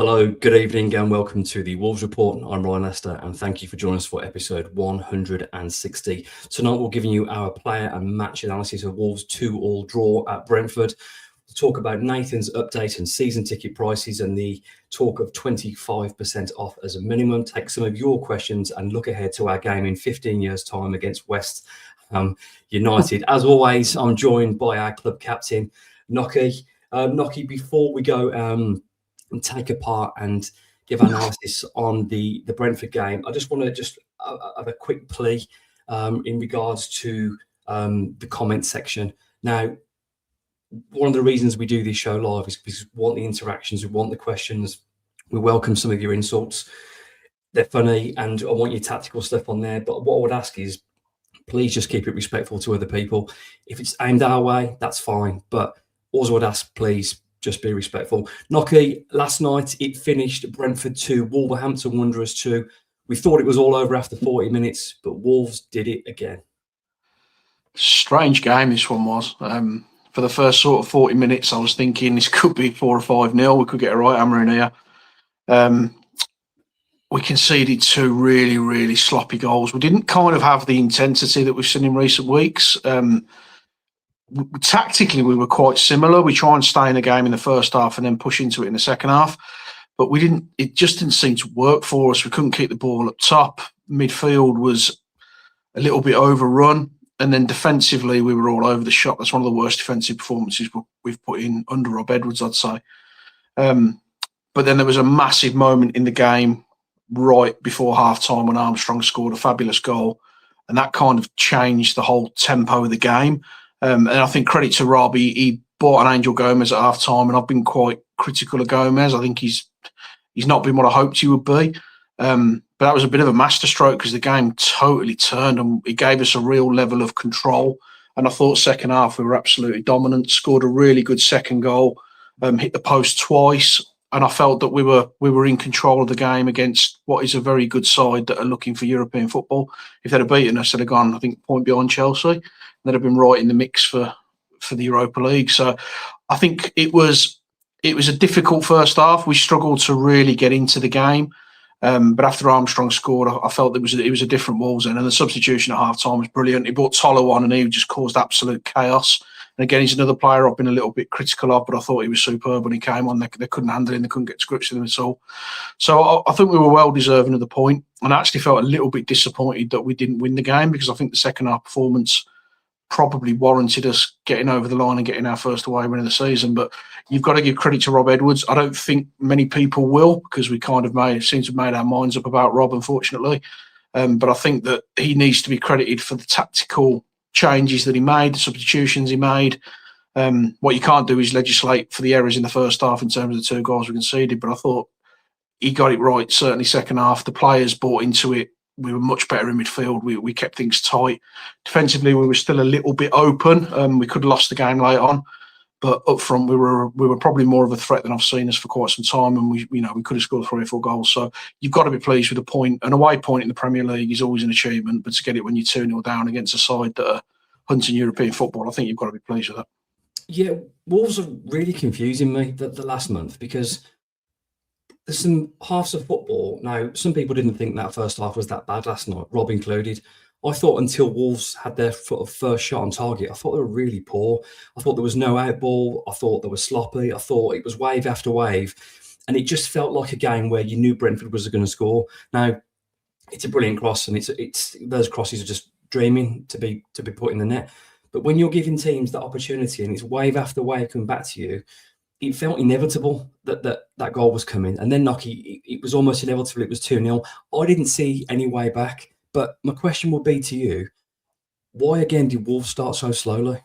Hello, good evening and welcome to the Wolves Report. I'm Ryan Lester and thank you for joining us for episode 160. Tonight we're giving you our player and match analysis of Wolves' 2-2 draw at Brentford. We'll talk about Nathan's update and season ticket prices and the talk of 25% off as a minimum. Take some of your questions and look ahead to our game in 15 years' time against West Ham United. As always, I'm joined by our club captain, Nocky. Nocky, before we go and take apart and give analysis on the Brentford game, I just want to have a quick plea in regards to the comment section. Now, one of the reasons we do this show live is because we want the interactions, we want the questions, we welcome some of your insults. They're funny and I want your tactical stuff on there. But what I would ask is, please just keep it respectful to other people. If it's aimed our way, that's fine. But also would ask, please, just be respectful. Nocky, last night it finished Brentford 2, Wolverhampton Wanderers 2. We thought it was all over after 40 minutes, but Wolves did it again. Strange game this one was. For the first sort of 40 minutes, I was thinking this could be 4 or 5-0. We could get a right hammer in here. We conceded 2 really, really sloppy goals. We didn't kind of have the intensity that we've seen in recent weeks. Tactically, we were quite similar. We try and stay in the game in the first half and then push into it in the second half. But we didn't. It just didn't seem to work for us. We couldn't keep the ball up top. Midfield was a little bit overrun. And then defensively, we were all over the shop. That's one of the worst defensive performances we've put in under Rob Edwards, I'd say. But then there was a massive moment in the game right before half-time when Armstrong scored a fabulous goal. And that kind of changed the whole tempo of the game. And I think credit to Rob, he bought an Angel Gomez at half-time, and I've been quite critical of Gomez. I think he's not been what I hoped he would be. But that was a bit of a masterstroke because the game totally turned and it gave us a real level of control. And I thought second half we were absolutely dominant, scored a really good second goal, hit the post twice. And I felt that we were in control of the game against what is a very good side that are looking for European football. If they'd have beaten us, they'd have gone, I think, point behind Chelsea. They'd have been right in the mix for the Europa League. So I think it was a difficult first half. We struggled to really get into the game. But after Armstrong scored, I felt it was a different Wolves then. And the substitution at half-time was brilliant. He brought Tolo on and he just caused absolute chaos. And again, he's another player I've been a little bit critical of, but I thought he was superb when he came on. They couldn't handle him. They couldn't get to grips with him at all. So I think we were well deserving of the point. And I actually felt a little bit disappointed that we didn't win the game because I think the second half performance probably warranted us getting over the line and getting our first away win of the season. But you've got to give credit to Rob Edwards. I don't think many people will because we kind of seem to have made our minds up about Rob, unfortunately. But I think that he needs to be credited for the tactical changes that he made, the substitutions he made. What you can't do is legislate for the errors in the first half in terms of the 2 goals we conceded. But I thought he got it right, certainly second half. The players bought into it. We were much better in midfield. We kept things tight. Defensively, we were still a little bit open. We could have lost the game late on, but up front, we were probably more of a threat than I've seen us for quite some time. And we could have scored 3 or 4 goals. So you've got to be pleased with a point. An away point in the Premier League is always an achievement, but to get it when you're 2-0 down against a side that are hunting European football, I think you've got to be pleased with that. Yeah, Wolves are really confusing me the last month because there's some halves of football. Now, some people didn't think that first half was that bad last night, Rob included. I thought until Wolves had their first shot on target, I thought they were really poor. I thought there was no outball. I thought they were sloppy. I thought it was wave after wave. And it just felt like a game where you knew Brentford was going to score. Now, it's a brilliant cross, and it's those crosses are just dreaming to be put in the net. But when you're giving teams that opportunity and it's wave after wave coming back to you, it felt inevitable that goal was coming. And then Nocky, it was almost inevitable. It was 2-0. I didn't see any way back. But my question would be to you, why again did Wolves start so slowly?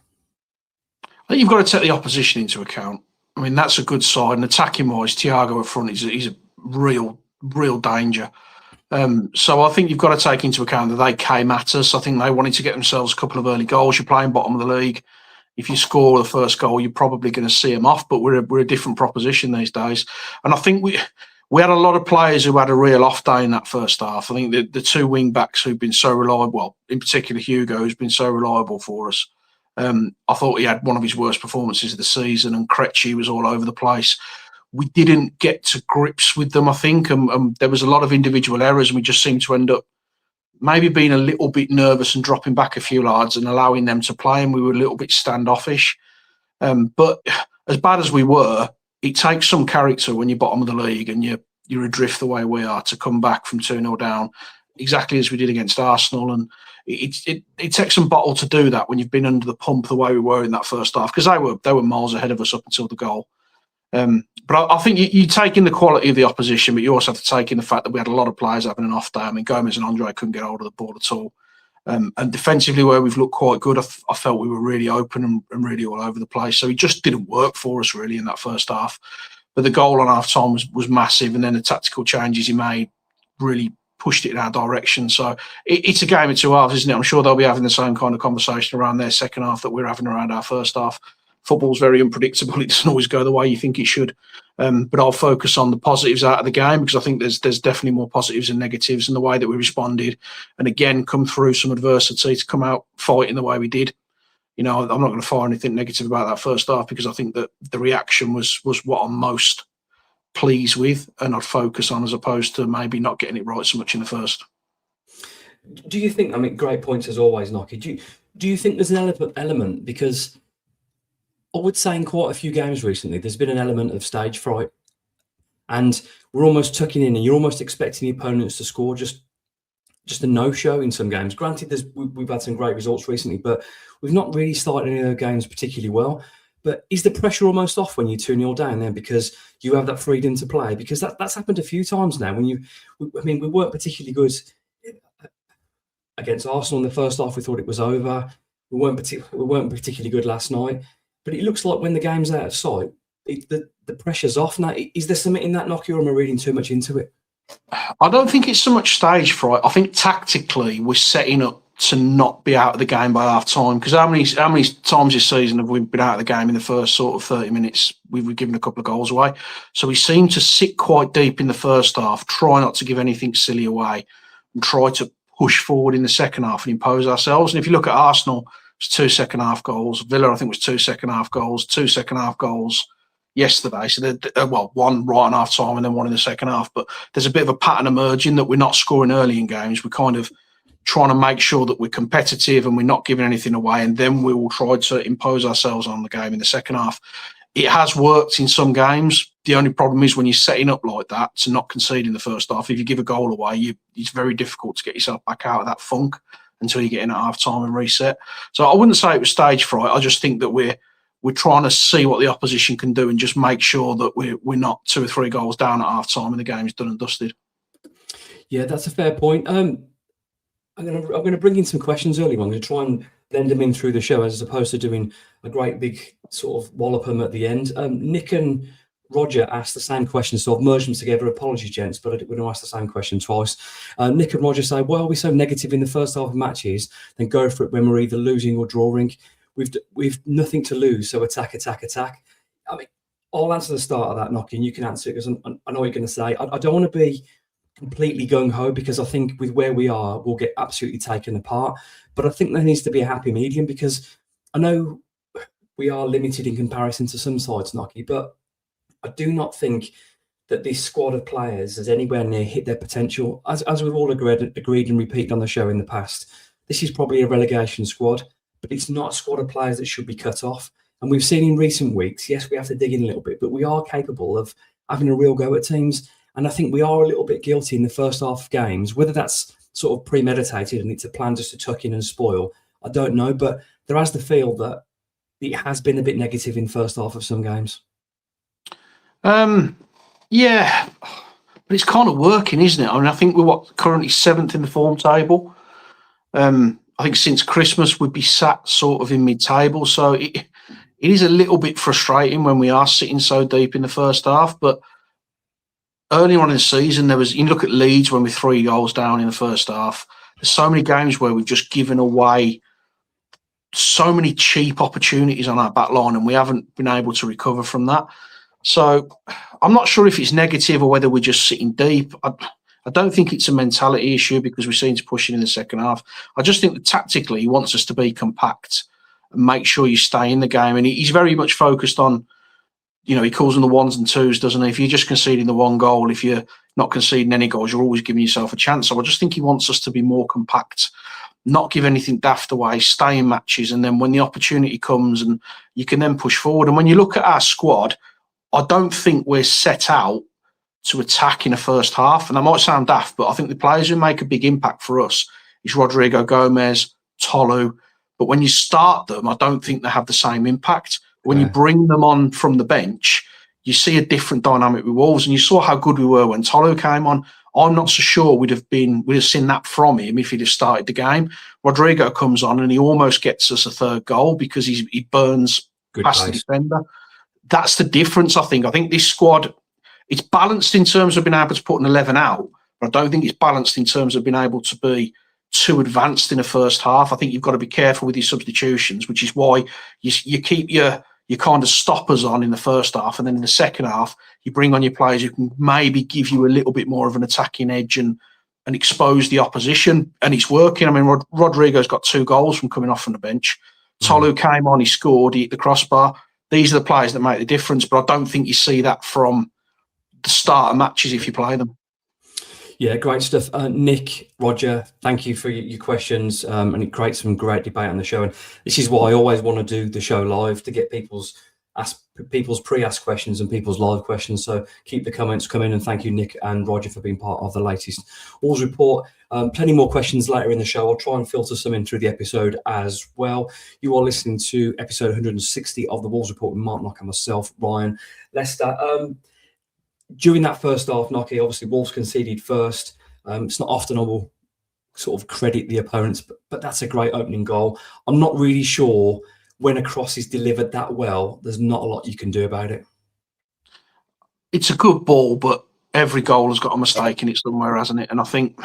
I think you've got to take the opposition into account. I mean, that's a good side. And attacking-wise, Thiago up front, he's a real danger. So I think you've got to take into account that they came at us. I think they wanted to get themselves a couple of early goals. You're playing bottom of the league. If you score the first goal, you're probably going to see them off. But we're a different proposition these days. And I think we had a lot of players who had a real off day in that first half. I think the 2 wing backs who've been so reliable, well, in particular Hugo, who's been so reliable for us. I thought he had one of his worst performances of the season, and Krejci was all over the place. we didn't get to grips with them, I think. There was a lot of individual errors, and we just seemed to end up maybe being a little bit nervous and dropping back a few yards and allowing them to play, and we were a little bit standoffish. But as bad as we were, it takes some character when you're bottom of the league and you're adrift the way we are to come back from 2-0 down, exactly as we did against Arsenal. And it takes some bottle to do that when you've been under the pump the way we were in that first half, because they were miles ahead of us up until the goal. But I think you take in the quality of the opposition, but you also have to take in the fact that we had a lot of players having an off day. I mean, Gomez and Andre couldn't get hold of the ball at all. And defensively, where we've looked quite good, I felt we were really open and really all over the place. So it just didn't work for us really in that first half. But the goal on half time was massive, and then the tactical changes he made really pushed it in our direction. So it's a game of two halves, isn't it? I'm sure they'll be having the same kind of conversation around their second half that we're having around our first half. Football's very unpredictable. It doesn't always go the way you think it should. But I'll focus on the positives out of the game, because I think there's definitely more positives than negatives in the way that we responded. And again, come through some adversity to come out fighting the way we did. I'm not going to find anything negative about that first half, because I think that the reaction was what I'm most pleased with and I'd focus on, as opposed to maybe not getting it right so much in the first. Do you think, great points as always, Nocky. Do you think there's an element, because I would say in quite a few games recently, there's been an element of stage fright, and we're almost tucking in and you're almost expecting the opponents to score just a no-show in some games. Granted, we've had some great results recently, but we've not really started any of the games particularly well. But is the pressure almost off when you're 2-0 down then, because you have that freedom to play? Because that's happened a few times now. We weren't particularly good against Arsenal in the first half. We thought it was over. We weren't particularly good last night. But it looks like when the game's out of sight, the pressure's off now. Is there something in that, Nocky, or am I reading too much into it? I don't think it's so much stage fright. I think tactically we're setting up to not be out of the game by half time. Because how many times this season have we been out of the game in the first sort of 30 minutes? We've given a couple of goals away. So we seem to sit quite deep in the first half, try not to give anything silly away, and try to push forward in the second half and impose ourselves. And if you look at Arsenal, it's 2 second half goals. Villa, I think, was 2 second half goals, 2 second half goals yesterday. So, one right on half time and then one in the second half. But there's a bit of a pattern emerging that we're not scoring early in games. We're kind of trying to make sure that we're competitive and we're not giving anything away. And then we will try to impose ourselves on the game in the second half. It has worked in some games. The only problem is when you're setting up like that to not concede in the first half. If you give a goal away, it's very difficult to get yourself back out of that funk until you get in at half time and reset. So I wouldn't say it was stage fright. I just think that we're trying to see what the opposition can do and just make sure that we're not 2 or 3 goals down at half time and the game is done and dusted. Yeah, that's a fair point. I'm going to bring in some questions early. I'm going to try and blend them in through the show as opposed to doing a great big sort of wallop them at the end. Nick and Roger asked the same question, so I've merged them together. Apologies, gents, but we're going to ask the same question twice. Nick and Roger say, why are we so negative in the first half of matches, then go for it when we're either losing or drawing? We've nothing to lose, so attack. I'll answer the start of that, Nocky, and you can answer it, because I know what you're going to say. I don't want to be completely gung-ho, because I think with where we are, we'll get absolutely taken apart. But I think there needs to be a happy medium, because I know we are limited in comparison to some sides, Nocky, but I do not think that this squad of players has anywhere near hit their potential. As we've all agreed and repeated on the show in the past, this is probably a relegation squad, but it's not a squad of players that should be cut off. And we've seen in recent weeks, yes, we have to dig in a little bit, but we are capable of having a real go at teams. And I think we are a little bit guilty in the first half of games, whether that's sort of premeditated and it's a plan just to tuck in and spoil, I don't know. But there has the feel that it has been a bit negative in the first half of some games. Yeah, but it's kind of working, isn't it? I mean, I think we're currently 7th in the form table. I think since Christmas we'd be sat sort of in mid-table. So it is a little bit frustrating when we are sitting so deep in the first half. But earlier on in the season, you look at Leeds when we're 3 goals down in the first half. There's so many games where we've just given away so many cheap opportunities on our back line, and we haven't been able to recover from that. So I'm not sure if it's negative or whether we're just sitting deep. I don't think it's a mentality issue, because we seem to push it in the second half. I just think that tactically he wants us to be compact and make sure you stay in the game. And he's very much focused on he calls them the ones and twos, doesn't he? If you're just conceding the one goal, if you're not conceding any goals, you're always giving yourself a chance. So I just think he wants us to be more compact, not give anything daft away, stay in matches, and then when the opportunity comes, and you can then push forward. And when you look at our squad, I don't think we're set out to attack in the first half. And that might sound daft, but I think the players who make a big impact for us is Rodrigo Gomez, Tolu. But when you start them, I don't think they have the same impact. When you bring them on from the bench, you see a different dynamic with Wolves. And you saw how good we were when Tolu came on. I'm not so sure we'd have seen that from him if he'd have started the game. Rodrigo comes on and he almost gets us a third goal because he burns past the defender. That's the difference, I think. I think this squad, it's balanced in terms of being able to put an 11 out, but I don't think it's balanced in terms of being able to be too advanced in the first half. I think you've got to be careful with your substitutions, which is why you keep your kind of stoppers on in the first half, and then in the second half, you bring on your players who can maybe give you a little bit more of an attacking edge and expose the opposition. And it's working. I mean, Rodrigo's got 2 goals from coming off from the bench. Tolu came on, he scored, he hit the crossbar. These are the players that make the difference, but I don't think you see that from the start of matches if you play them. Yeah, great stuff. Nick, Roger, thank you for your questions, and it creates some great debate on the show. And this is why I always want to do the show live, to get people's pre-asked questions and people's live questions. So keep the comments coming, and thank you, Nick and Roger, for being part of the latest Wolves report. Plenty more questions later in the show. I'll try and filter some in through the episode as well. You are listening to episode 160 of the Wolves report with Mark Knock and myself, Ryan Lester. During that first half, Nocky, obviously Wolves conceded first. It's not often I will sort of credit the opponents, but that's a great opening goal. I'm not really sure when a cross is delivered that well, there's not a lot you can do about it. It's a good ball, but every goal has got a mistake in it somewhere, hasn't it? And I think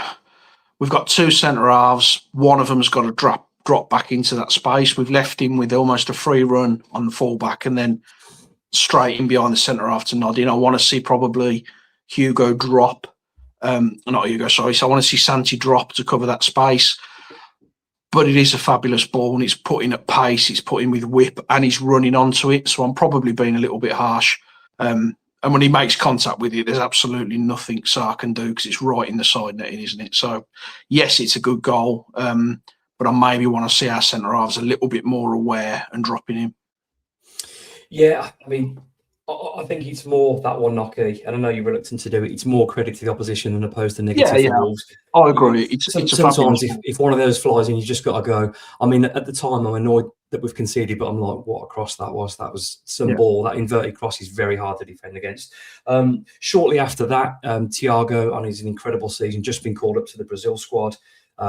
we've got 2 centre-halves. One of them has got to drop back into that space. We've left him with almost a free run on the full-back and then straight in behind the centre-half to nod in. I want to see probably Hugo drop. Not Hugo, sorry. So I want to see Santi drop to cover that space. But it is a fabulous ball, and it's put in at pace, it's put in with whip, and he's running onto it. So I'm probably being a little bit harsh. And when he makes contact with it, there's absolutely nothing Sarr can do because it's right in the side netting, isn't it? So, yes, it's a good goal. But I maybe want to see our centre-halves a little bit more aware and dropping him. Yeah, I mean, I think it's more that one, Nocky, and I know you're reluctant to do it. It's more credit to the opposition than opposed to negative for Wolves. I agree. Sometimes if one of those flies in, you just got to go. I mean, at the time, I'm annoyed that we've conceded, but I'm like, what a cross that was. That was some ball. That inverted cross is very hard to defend against. Shortly after that, Thiago, on his incredible season, just been called up to the Brazil squad.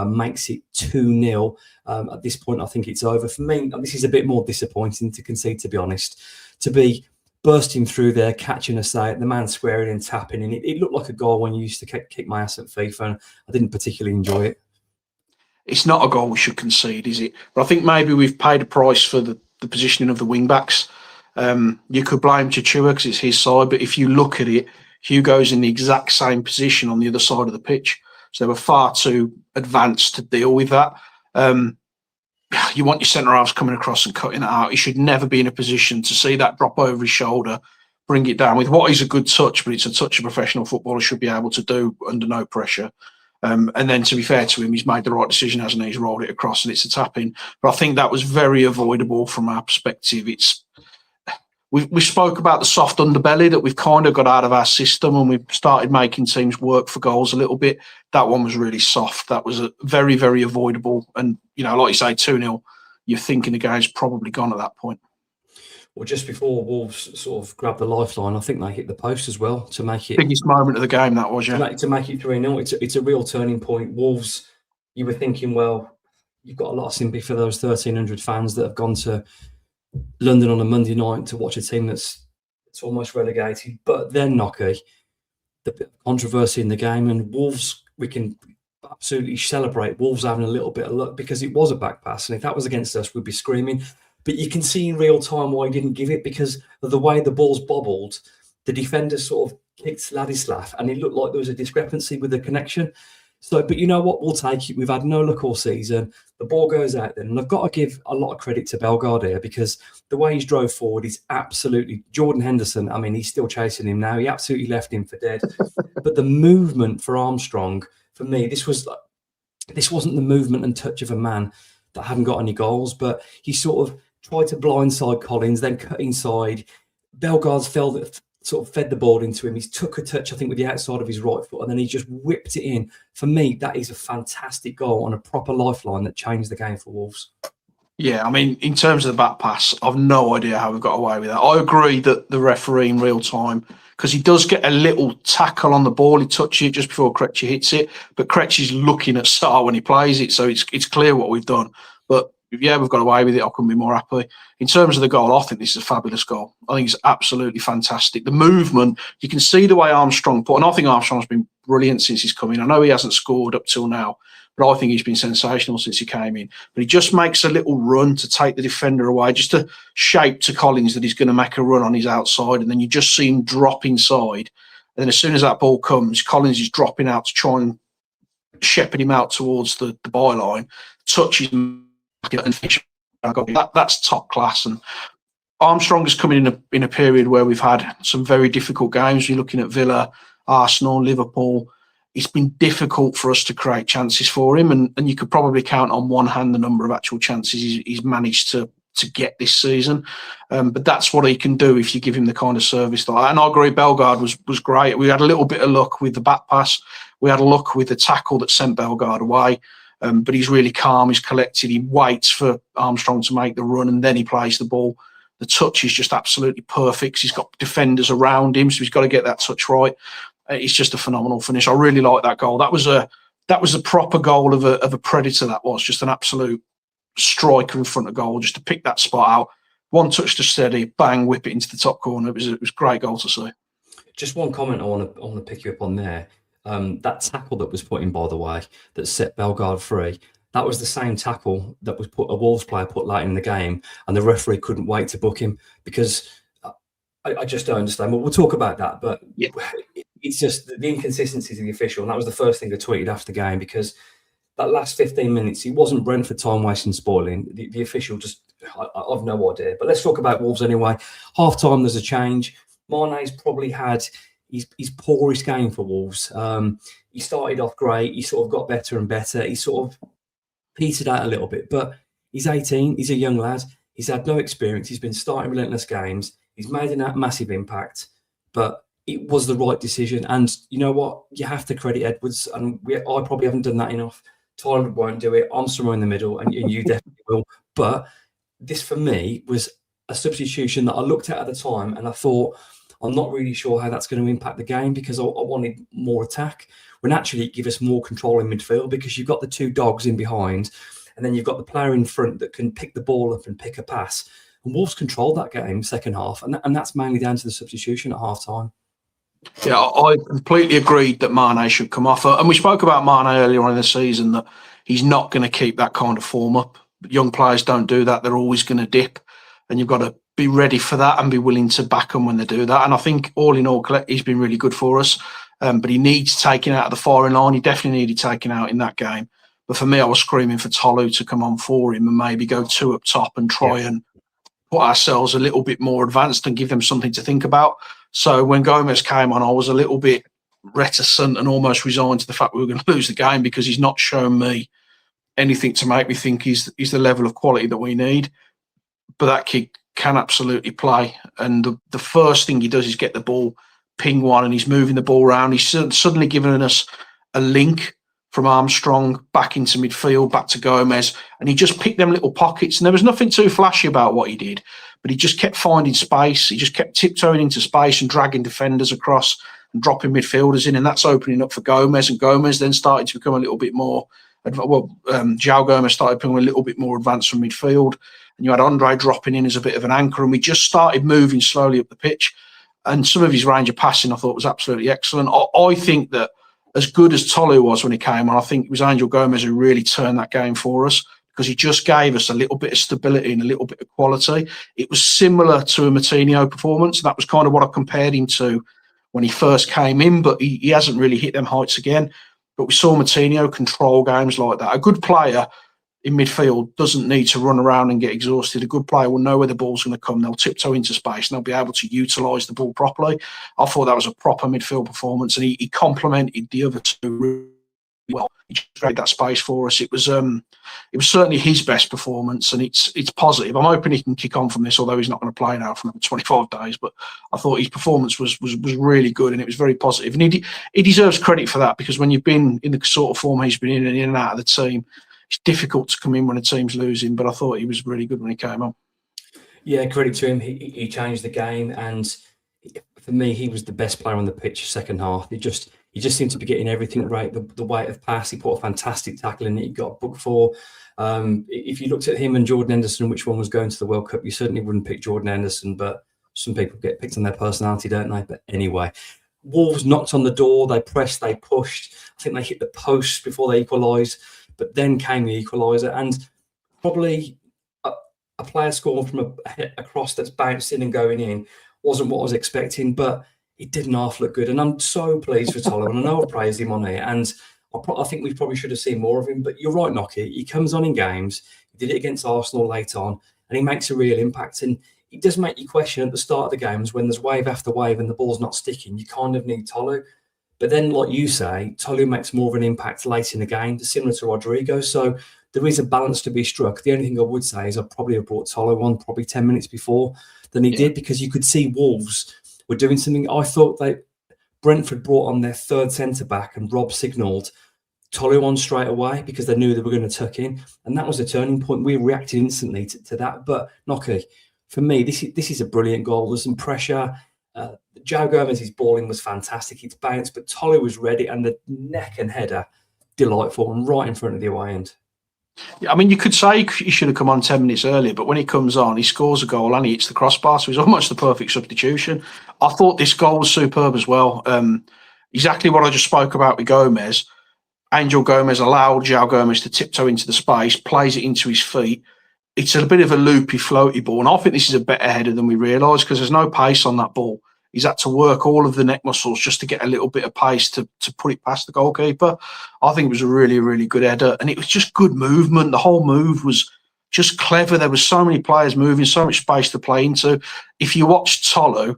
Makes it 2-0. At this point, I think it's over. For me, this is a bit more disappointing to concede, to be honest. To be bursting through there, catching us out, the man squaring and tapping, and it looked like a goal when you used to kick my ass at FIFA, and I didn't particularly enjoy it. It's not a goal we should concede, is it? But I think maybe we've paid a price for the positioning of the wing-backs. You could blame Chichua because it's his side, but if you look at it, Hugo's in the exact same position on the other side of the pitch. So they were far too advanced to deal with that. You want your centre-halves coming across and cutting it out. He should never be in a position to see that drop over his shoulder, bring it down with what is a good touch, but it's a touch a professional footballer should be able to do under no pressure. And then, to be fair to him, he's made the right decision, hasn't he? He's rolled it across and it's a tap-in. But I think that was very avoidable from our perspective. We spoke about the soft underbelly that we've kind of got out of our system, and we've started making teams work for goals a little bit. That one was really soft. That was a very, very avoidable. And, like you say, 2-0, you're thinking the game's probably gone at that point. Well, just before Wolves sort of grabbed the lifeline, I think they hit the post as well to make it... Biggest moment of the game, that was, yeah. To make it 3-0. It's a real turning point. Wolves, you were thinking, well, you've got a lot of sympathy for those 1,300 fans that have gone to London on a Monday night to watch a team that's almost relegated. But then, Nocky, the bit of controversy in the game, and Wolves, we can absolutely celebrate Wolves having a little bit of luck because it was a back pass, and if that was against us, we'd be screaming. But you can see in real time why he didn't give it, because of the way the ball's bobbled. The defender sort of kicked Ladislav, and it looked like there was a discrepancy with the connection. So, but you know what? We'll take it. We've had no luck all season. The ball goes out then. And I've got to give a lot of credit to Bellegarde here, because the way he's drove forward is absolutely... Jordan Henderson, I mean, he's still chasing him now. He absolutely left him for dead. But the movement for Armstrong, for me, this wasn't the movement and touch of a man that hadn't got any goals, but he sort of tried to blindside Collins, then cut inside. Bellegarde's sort of fed the ball into him. He's took a touch, I think, with the outside of his right foot, and then he just whipped it in. For me, that is a fantastic goal on a proper lifeline that changed the game for Wolves. Yeah, I mean, in terms of the back pass, I've no idea how we've got away with that. I agree that the referee in real time, because he does get a little tackle on the ball, he touches it just before Krejci hits it, but Krejci's looking at Sarr when he plays it, so it's clear what we've done. But yeah, we've got away with it. I couldn't be more happy. In terms of the goal, I think this is a fabulous goal. I think it's absolutely fantastic. The movement, you can see the way Armstrong put, and I think Armstrong's been brilliant since he's come in. I know he hasn't scored up till now, but I think he's been sensational since he came in. But he just makes a little run to take the defender away, just to shape to Collins that he's going to make a run on his outside, and then you just see him drop inside. And then as soon as that ball comes, Collins is dropping out to try and shepherd him out towards the byline, touches him, and that's top class. And Armstrong is coming in a period where we've had some very difficult games. You're looking at Villa, Arsenal, Liverpool. It's been difficult for us to create chances for him, and you could probably count on one hand the number of actual chances he's managed to get this season. But that's what he can do if you give him the kind of service that. And I agree, Bellegarde was great. We had a little bit of luck with the back pass. We had luck with the tackle that sent Bellegarde away. But he's really calm, he's collected, he waits for Armstrong to make the run, and then he plays the ball. The touch is just absolutely perfect. He's got defenders around him, so he's got to get that touch right. It's just a phenomenal finish. I really like that goal. That was a proper goal of a predator. That was just an absolute striker in front of goal, just to pick that spot out. One touch to steady, bang, whip it into the top corner. It was a great goal to see. Just one comment I want to pick you up on there. That tackle that was put in, by the way, that set Bellegarde free, that was the same tackle that was a Wolves player put late in the game, and the referee couldn't wait to book him, because I just don't understand. We'll talk about that, but yeah, it's just the inconsistencies of the official, and that was the first thing I tweeted after the game, because that last 15 minutes, it wasn't Brentford time wasting spoiling. The official just, I've no idea. But let's talk about Wolves anyway. Half time, there's a change. Mane's probably had his poorest game for Wolves. He started off great. He sort of got better and better. He sort of petered out a little bit, but he's 18. He's a young lad. He's had no experience. He's been starting relentless games. He's made a massive impact, but it was the right decision. And you know what? You have to credit Edwards, and I probably haven't done that enough. Tyler won't do it. I'm somewhere in the middle, and you definitely will. But this, for me, was a substitution that I looked at the time, and I thought, I'm not really sure how that's going to impact the game, because I wanted more attack, when actually it give us more control in midfield, because you've got the two dogs in behind, and then you've got the player in front that can pick the ball up and pick a pass. And Wolves controlled that game second half, and that's mainly down to the substitution at half time. Yeah, I completely agreed that Mane should come off. And we spoke about Mane earlier on in the season, that he's not going to keep that kind of form up. Young players don't do that. They're always going to dip. And you've got to be ready for that and be willing to back them when they do that. And I think all in all, he's been really good for us. But he needs taking out of the firing line. He definitely needed taking out in that game. But for me, I was screaming for Tolu to come on for him and maybe go two up top and try and put ourselves a little bit more advanced and give them something to think about. So when Gomez came on, I was a little bit reticent and almost resigned to the fact we were going to lose the game, because he's not shown me anything to make me think he's the level of quality that we need. But that kid can absolutely play. And the first thing he does is get the ball, ping one, and he's moving the ball around. He's suddenly given us a link from Armstrong back into midfield, back to Gomez, and he just picked them little pockets. And there was nothing too flashy about what he did, but he just kept finding space. He just kept tiptoeing into space and dragging defenders across and dropping midfielders in, and that's opening up for Gomez. And Gomez then started to become a little bit more, João Gomez started becoming a little bit more advanced from midfield, and you had Andre dropping in as a bit of an anchor, and we just started moving slowly up the pitch. And some of his range of passing, I thought, was absolutely excellent. I think that as good as Tolu was when he came on, I think it was Angel Gomez who really turned that game for us, because he just gave us a little bit of stability and a little bit of quality. It was similar to a Moutinho performance. That was kind of what I compared him to when he first came in, but he hasn't really hit them heights again. But we saw Moutinho control games like that. A good player in midfield doesn't need to run around and get exhausted. A good player will know where the ball's going to come. They'll tiptoe into space and they'll be able to utilise the ball properly. I thought that was a proper midfield performance, and he complemented the other two really well. He just created that space for us. It was certainly his best performance, and it's positive. I'm hoping he can kick on from this, although he's not going to play now for another 25 days. But I thought his performance was really good, and it was very positive. And he deserves credit for that, because when you've been in the sort of form he's been in and out of the team, it's difficult to come in when a team's losing. But I thought he was really good when he came on. Yeah, credit to him. He changed the game, and for me, he was the best player on the pitch second half. He just seemed to be getting everything right. The weight of pass, he put a fantastic tackle in it. He got booked for. If you looked at him and Jordan Henderson, which one was going to the World Cup, you certainly wouldn't pick Jordan Henderson, but some people get picked on their personality, don't they? But anyway, Wolves knocked on the door. They pressed, they pushed. I think they hit the post before they equalised, but then came the equaliser, and probably a player scoring from a cross that's bouncing and going in wasn't what I was expecting, but it didn't half look good. And I'm so pleased for Tolo, and I know I praised him on here, and I think we probably should have seen more of him. But you're right, Nocky. He comes on in games. He did it against Arsenal late on, and he makes a real impact. And it does make you question at the start of the games, when there's wave after wave and the ball's not sticking, you kind of need Tolo. But then, like you say, Tolu makes more of an impact late in the game, similar to Rodrigo. So there is a balance to be struck. The only thing I would say is I probably have brought Tolu on probably 10 minutes before than he did, because you could see Wolves were doing something. I thought Brentford brought on their third centre-back, and Rob signalled Tolu on straight away because they knew they were going to tuck in. And that was a turning point. We reacted instantly to that. But, Nocky, for me, this is a brilliant goal. There's some pressure. Joe Gomez's balling was fantastic. It's bounced, but Tolu was ready, and the neck and header, delightful, and right in front of the away end. Yeah, I mean, you could say he should have come on 10 minutes earlier, but when he comes on, he scores a goal and he hits the crossbar, so he's almost the perfect substitution. I thought this goal was superb as well. Exactly what I just spoke about with Gomez. Angel Gomez allowed João Gomez to tiptoe into the space, plays it into his feet. It's a bit of a loopy, floaty ball, and I think this is a better header than we realised, because there's no pace on that ball. He's had to work all of the neck muscles just to get a little bit of pace to put it past the goalkeeper. I think it was a really, really good header, and it was just good movement. The whole move was just clever. There was so many players moving, so much space to play into. If you watch Tolu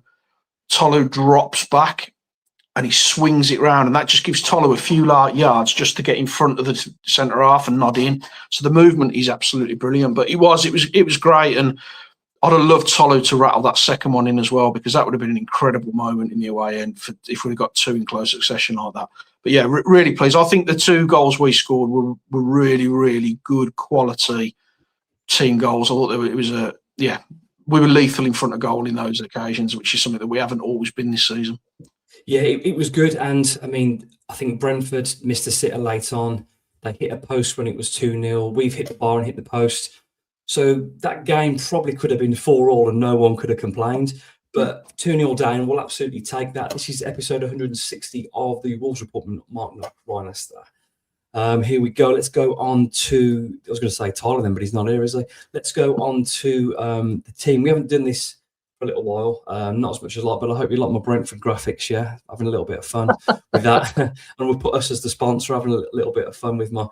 drops back and he swings it round, and that just gives Tolu a few yards just to get in front of the centre half and nod in. So the movement is absolutely brilliant. But it was great, and I'd have loved Tolu to rattle that second one in as well, because that would have been an incredible moment in the away end if we'd have got two in close succession like that. But yeah, really pleased. I think the two goals we scored were really, really good quality team goals. I thought we were lethal in front of goal in those occasions, which is something that we haven't always been this season. Yeah, it was good. And I mean, I think Brentford missed a sitter late on. They hit a post when it was 2-0. We've hit the bar and hit the post. So that game probably could have been 4-4 and no one could have complained. But 2-0 down, we'll absolutely take that. This is episode 160 of the Wolves Report. Mark Ryan Esther. Here we go. Let's go on to, I was going to say Tyler then, but he's not here, is he? Let's go on to the team. We haven't done this for a little while, not as much as I like, but I hope you like my Brentford graphics, yeah? Having a little bit of fun with that. And we'll put us as the sponsor, having a little bit of fun with my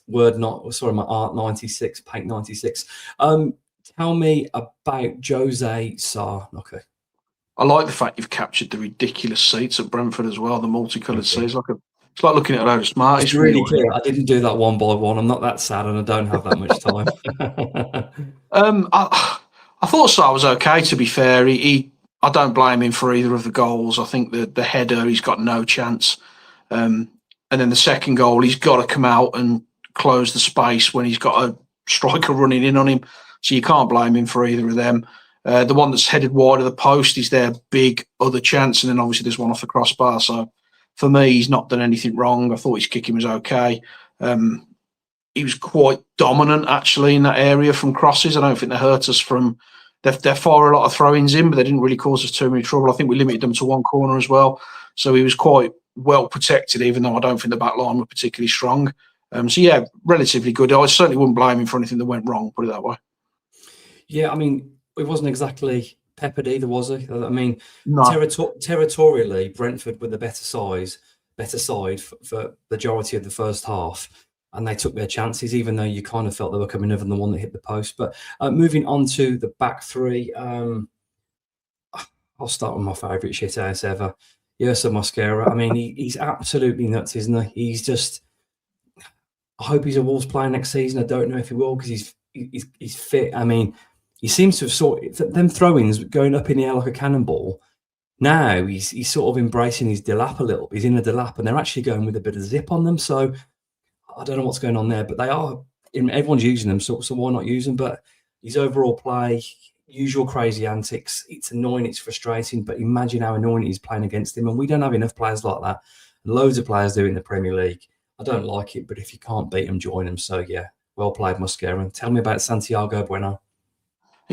my Art 96, Paint 96. Tell me about Jose Sarr, okay. I like the fact you've captured the ridiculous seats at Brentford as well, the multicoloured seats. It's like looking at a load of Smarties. It's really clear. I didn't do that one by one. I'm not that sad, and I don't have that much time. I thought Sarr was okay, to be fair. I don't blame him for either of the goals. I think the header, he's got no chance. And then the second goal, he's got to come out and close the space when he's got a striker running in on him. So you can't blame him for either of them. The one that's headed wide of the post is their big other chance. And then obviously there's one off the crossbar. So for me, he's not done anything wrong. I thought his kicking was okay. He was quite dominant, actually, in that area from crosses. I don't think they hurt us from... They fire a lot of throw-ins in, but they didn't really cause us too many trouble. I think we limited them to one corner as well. So he was quite well protected, even though I don't think the back line were particularly strong. So, yeah, relatively good. I certainly wouldn't blame him for anything that went wrong, put it that way. Yeah, I mean, it wasn't exactly peppered either, was he? I mean, no. Territorially, Brentford were the better size, better side for the majority of the first half, and they took their chances, even though you kind of felt they were coming over the one that hit the post. But moving on to the back three, I'll start with my favourite shit ass ever, Yersa Mosquera. I mean, he's absolutely nuts, isn't he? He's just. I hope he's a Wolves player next season. I don't know if he will because he's fit. I mean, he seems to have them throw-ins going up in the air like a cannonball. Now he's sort of embracing his delap a little. He's in a delap, and they're actually going with a bit of zip on them. So I don't know what's going on there, but they are. Everyone's using them, so why not use them? But his overall play, usual crazy antics. It's annoying, it's frustrating, but imagine how annoying it is playing against him. And we don't have enough players like that. Loads of players do in the Premier League. I don't like it, but if you can't beat them, join them. So yeah, well played, Mosquera. And tell me about Santiago Bueno.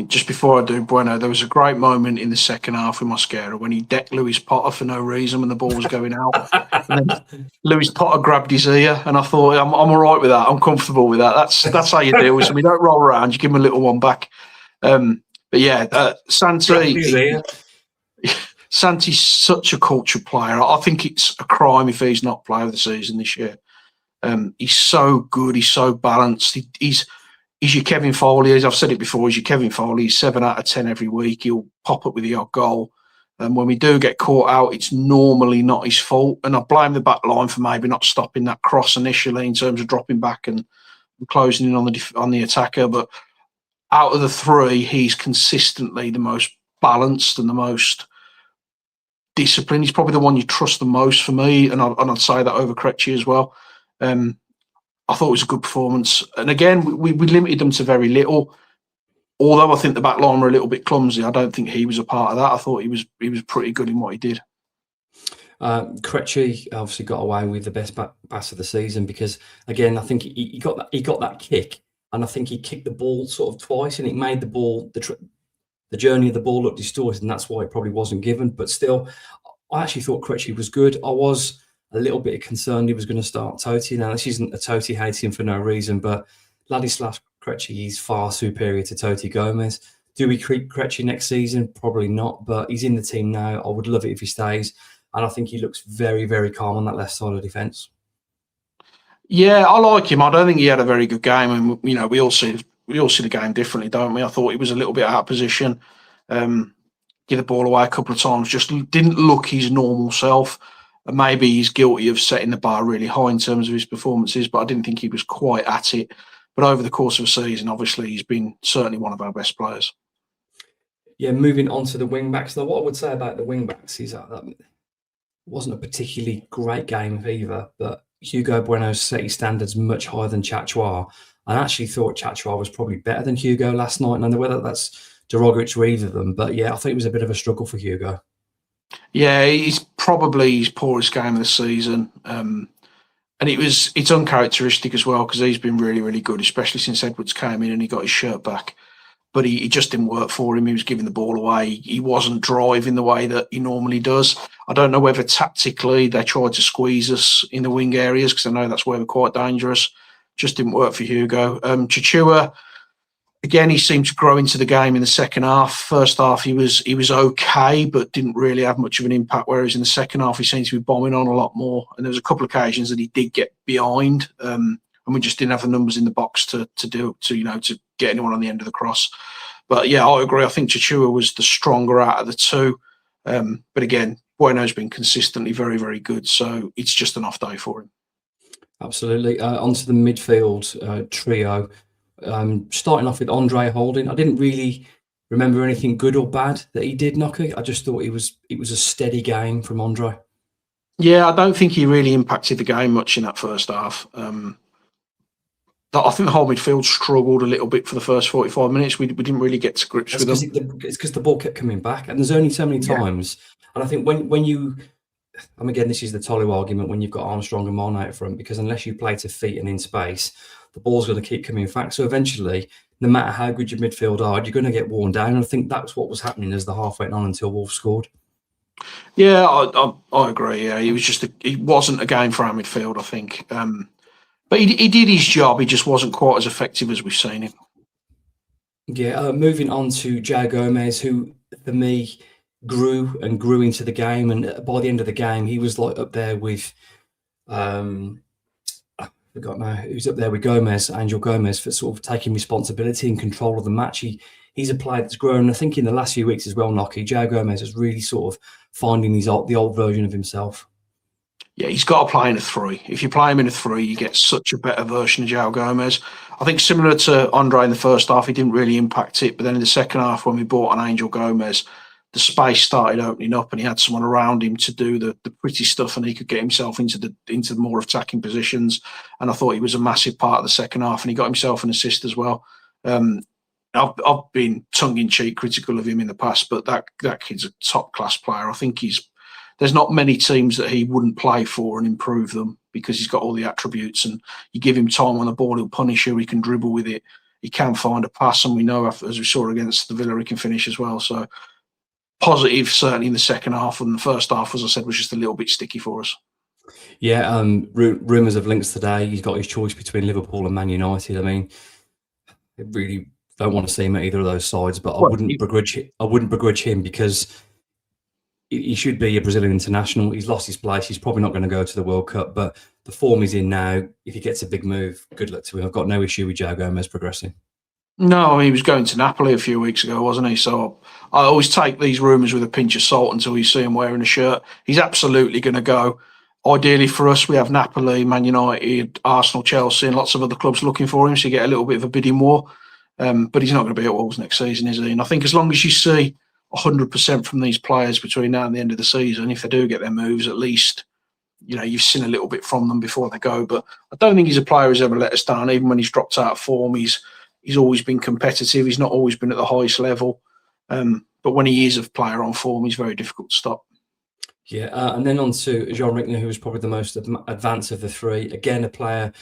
Just before I do Bueno, there was a great moment in the second half with Mosquera when he decked Lewis Potter for no reason when the ball was going out. And then Lewis Potter grabbed his ear, and I thought, I'm all right with that. I'm comfortable with that. That's how you deal with something. You don't roll around. You give him a little one back. But yeah, Santi's such a cultured player. I think it's a crime if he's not player of the season this year. He's so good. He's so balanced. He's your Kevin Foley. As I've said it before, he's your Kevin Foley. He's 7 out of 10 every week. He'll pop up with the odd goal. And when we do get caught out, it's normally not his fault. And I blame the back line for maybe not stopping that cross initially in terms of dropping back and closing in on the attacker. But out of the three, he's consistently the most balanced and the most disciplined. He's probably the one you trust the most for me, and I'd say that over Krejci as well. I thought it was a good performance, and again, we limited them to very little. Although I think the back line were a little bit clumsy, I don't think he was a part of that. I thought he was pretty good in what he did. Krejci obviously got away with the best pass of the season because, again, I think he got that kick, and I think he kicked the ball sort of twice, and it made the ball the journey of the ball look distorted, and that's why it probably wasn't given. But still, I actually thought Krejci was good. I was a little bit concerned he was going to start Totti. Now, this isn't a Totti hating for no reason, but Ladislav Krejci is far superior to Totti Gomez. Do we keep Krejci next season? Probably not, but he's in the team now. I would love it if he stays, and I think he looks very, very calm on that left side of defence. Yeah, I like him. I don't think he had a very good game, and we all see the game differently, don't we? I thought he was a little bit out of position. Give the ball away a couple of times, just didn't look his normal self. And maybe he's guilty of setting the bar really high in terms of his performances, but I didn't think he was quite at it. But over the course of a season, obviously, he's been certainly one of our best players. Yeah, moving on to the wing-backs. Now, what I would say about the wing-backs is that it wasn't a particularly great game either, but Hugo Bueno set his standards much higher than Chachois. I actually thought Chachois was probably better than Hugo last night, and I know whether that's derogatory to either of them, but yeah, I think it was a bit of a struggle for Hugo. Yeah, he's probably his poorest game of the season. And it's uncharacteristic as well because he's been really, really good, especially since Edwards came in and he got his shirt back. But he just didn't work for him. He was giving the ball away. He wasn't driving the way that he normally does. I don't know whether tactically they tried to squeeze us in the wing areas because I know that's where we're quite dangerous. Just didn't work for Hugo. Chichua, again, he seemed to grow into the game in the second half. First half, he was okay, but didn't really have much of an impact. Whereas in the second half, he seemed to be bombing on a lot more. And there was a couple of occasions that he did get behind, and we just didn't have the numbers in the box to get anyone on the end of the cross. But yeah, I agree. I think Chichua was the stronger out of the two. But again, Bueno's been consistently very, very good. So it's just an off day for him. Absolutely. Onto the midfield trio. Starting off with Andre Holding. I didn't really remember anything good or bad that he did, Knocker. I just thought it was a steady game from Andre. Yeah, I don't think he really impacted the game much in that first half. I think the whole midfield struggled a little bit for the first 45 minutes. We didn't really get to grips with them. It's because the ball kept coming back, and there's only so many times. And I think when you, again, this is the Tolu argument when you've got Armstrong and Mane out front, because unless you play to feet and in space, the ball's going to keep coming back. So eventually, no matter how good your midfield are, you're going to get worn down. And I think that's what was happening as the half went on until Wolves scored. Yeah, I agree. Yeah, he wasn't a game for our midfield, I think. But he did his job. He just wasn't quite as effective as we've seen him. Yeah, moving on to João Gomez, who for me grew into the game, and by the end of the game, he was like up there with I forgot now who's up there with Gomez, Angel Gomez, for sort of taking responsibility and control of the match. He's a player that's grown. I think in the last few weeks as well, Nocky, Joe Gomez is really sort of finding the old version of himself. Yeah, he's got to play in a 3. If you play him in a 3, you get such a better version of João Gomez. I think similar to Andre in the first half, he didn't really impact it. But then in the second half, when we brought on Angel Gomez, the space started opening up and he had someone around him to do the pretty stuff, and he could get himself into the more attacking positions. And I thought he was a massive part of the second half, and he got himself an assist as well. I've been tongue-in-cheek critical of him in the past, but that kid's a top-class player. I think there's not many teams that he wouldn't play for and improve them, because he's got all the attributes, and you give him time on the ball, he'll punish you, he can dribble with it, he can find a pass, and we know, as we saw against the Villa, he can finish as well. So positive, certainly in the second half, and the first half, as I said, was just a little bit sticky for us. Yeah, rumours of links today. He's got his choice between Liverpool and Man United. I mean, I really don't want to see him at either of those sides, but I wouldn't begrudge him, because he should be a Brazilian international. He's lost his place. He's probably not going to go to the World Cup, but the form he's in now, if he gets a big move, good luck to him. I've got no issue with João Gomez progressing. No, he was going to Napoli a few weeks ago, wasn't he? So I always take these rumours with a pinch of salt until you see him wearing a shirt. He's absolutely going to go. Ideally for us, we have Napoli, Man United, Arsenal, Chelsea, and lots of other clubs looking for him, so you get a little bit of a bidding war. But he's not going to be at Wolves next season, is he? And I think as long as you see 100% from these players between now and the end of the season, if they do get their moves, at least you've seen a little bit from them before they go. But I don't think he's a player who's ever let us down. Even when he's dropped out of form, he's always been competitive. He's not always been at the highest level. But when he is a player on form, he's very difficult to stop. Yeah, and then on to Jean-Rigner, who was probably the most advanced of the 3. Again, a player,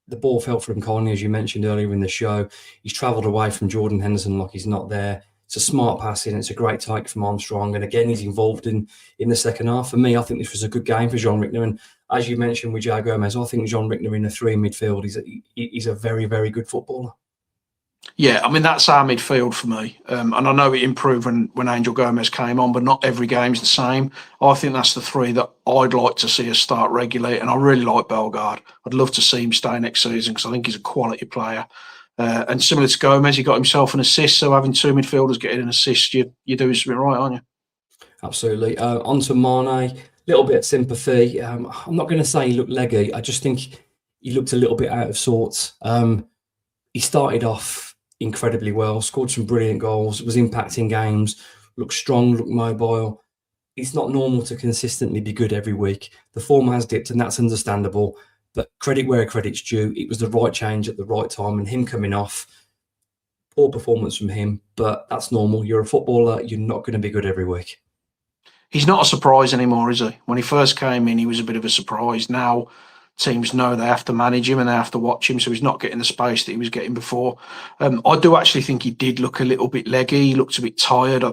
the ball fell for him kindly, as you mentioned earlier in the show. He's travelled away from Jordan Henderson like he's not there. It's a smart passing. It's a great take from Armstrong. And again, he's involved in the second half. For me, I think this was a good game for Jean-Rigner. And as you mentioned with João Gomez, I think Jean-Rigner in the 3 midfield, he's a very, very good footballer. Yeah, I mean, that's our midfield for me. And I know it improved when Angel Gomez came on, but not every game's the same. I think that's the 3 that I'd like to see us start regularly. And I really like Bellegarde. I'd love to see him stay next season, because I think he's a quality player. And similar to Gomez, he got himself an assist. So having 2 midfielders getting an assist, you're doing something right, aren't you? Absolutely. On to Mane, little bit of sympathy. I'm not going to say he looked leggy. I just think he looked a little bit out of sorts. He started off incredibly well, scored some brilliant goals, was impacting games, looked strong, looked mobile. It's not normal to consistently be good every week. The form has dipped, and that's understandable. But credit where credit's due. It was the right change at the right time, and him coming off, poor performance from him, but that's normal. You're a footballer. You're not going to be good every week. He's not a surprise anymore, is he? When he first came in, he was a bit of a surprise. Now teams know they have to manage him and they have to watch him, so he's not getting the space that he was getting before. I do actually think he did look a little bit leggy. He looked a bit tired.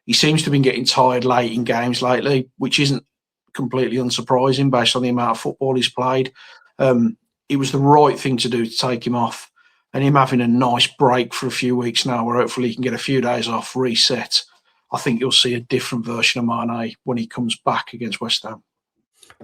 He seems to have been getting tired late in games lately, which isn't completely unsurprising based on the amount of football he's played. It was the right thing to do to take him off, and him having a nice break for a few weeks now, where hopefully he can get a few days off, reset. I think you'll see a different version of Mane when he comes back against West Ham.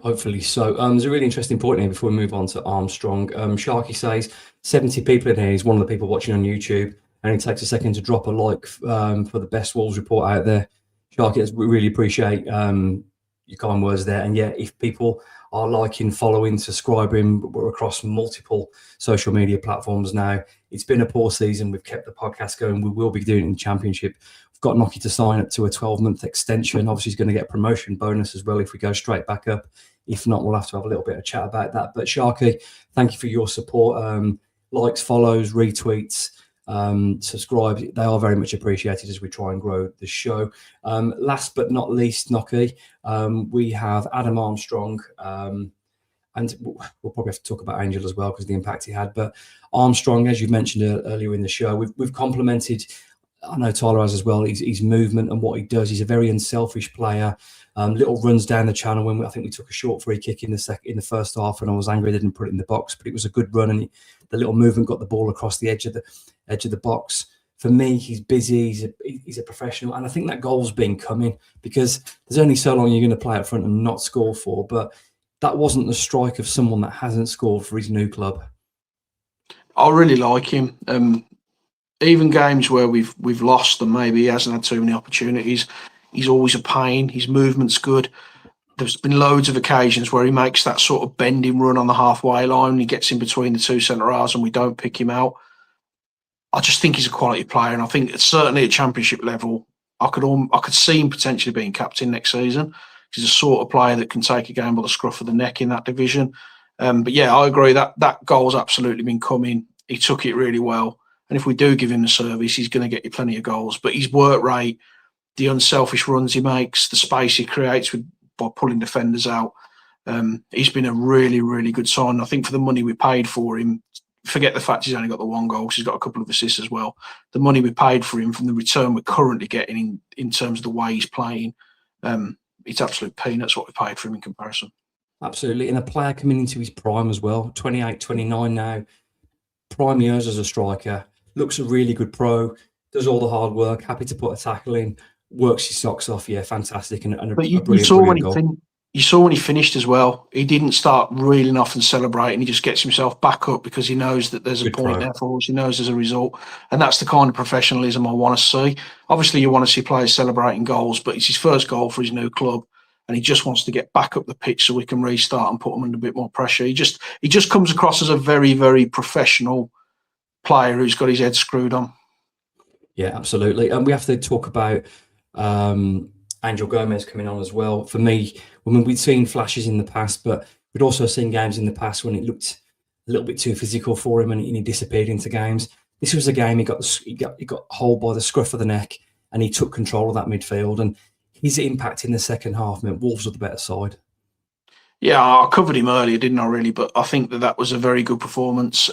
Hopefully so. There's a really interesting point here before we move on to Armstrong. Sharky says 70 people in here. He's one of the people watching on YouTube, and it takes a second to drop a like for the best Wolves report out there. Sharky, we really appreciate your kind words there. And yeah, if people are liking, following, subscribing, we're across multiple social media platforms now. It's been a poor season. We've kept the podcast going. We will be doing it in the Championship. We've got Nocky to sign up to a 12-month extension. Obviously, he's going to get promotion bonus as well if we go straight back up. If not, we'll have to have a little bit of chat about that. But Sharky, thank you for your support. Likes, follows, retweets, subscribe. They are very much appreciated as we try and grow the show. Last but not least, Nocky, we have Adam Armstrong. And we'll probably have to talk about Angel as well because of the impact he had. But Armstrong, as you mentioned earlier in the show, we've complimented, I know Tyler has as well, his movement and what he does. He's a very unselfish player. Little runs down the channel when I think we took a short free kick in the first half, and I was angry they didn't put it in the box, but it was a good run, and the little movement got the ball across the edge of the box. For me, he's busy. He's a professional, and I think that goal's been coming because there's only so long you're going to play up front and not score for. But that wasn't the strike of someone that hasn't scored for his new club. I really like him. Even games where we've lost and maybe he hasn't had too many opportunities, he's always a pain. His movement's good. There's been loads of occasions where he makes that sort of bending run on the halfway line. He gets in between the two centre halves and we don't pick him out. I just think he's a quality player, and I think certainly at Championship level, I could see him potentially being captain next season. He's the sort of player that can take a game by the scruff of the neck in that division. But yeah, I agree that goal's absolutely been coming. He took it really well, and if we do give him the service, he's going to get you plenty of goals. But his work rate, the unselfish runs he makes, the space he creates by pulling defenders out, he's been a really, really good sign. I think for the money we paid for him, forget the fact he's only got the one goal, because he's got a couple of assists as well. The money we paid for him from the return we're currently getting in terms of the way he's playing, it's absolute peanuts what we paid for him in comparison. Absolutely. And a player coming into his prime as well, 28, 29 now, prime years as a striker, looks a really good pro, does all the hard work, happy to put a tackle in, works his socks off. Yeah, fantastic. And a brilliant goal. You saw when he finished as well, he didn't start reeling off and celebrating. He just gets himself back up because he knows that there's a point there for us. He knows there's a result. And that's the kind of professionalism I want to see. Obviously, you want to see players celebrating goals, but it's his first goal for his new club. And he just wants to get back up the pitch so we can restart and put him under a bit more pressure. He just comes across as a very, very professional player who's got his head screwed on. Yeah, absolutely. And we have to talk about Angel Gomez coming on as well. For me, I mean, we'd seen flashes in the past, but we'd also seen games in the past when it looked a little bit too physical for him and he disappeared into games. This was a game he got hold by the scruff of the neck and he took control of that midfield. And his impact in the second half meant Wolves were the better side. Yeah, I covered him earlier, didn't I, really? But I think that was a very good performance.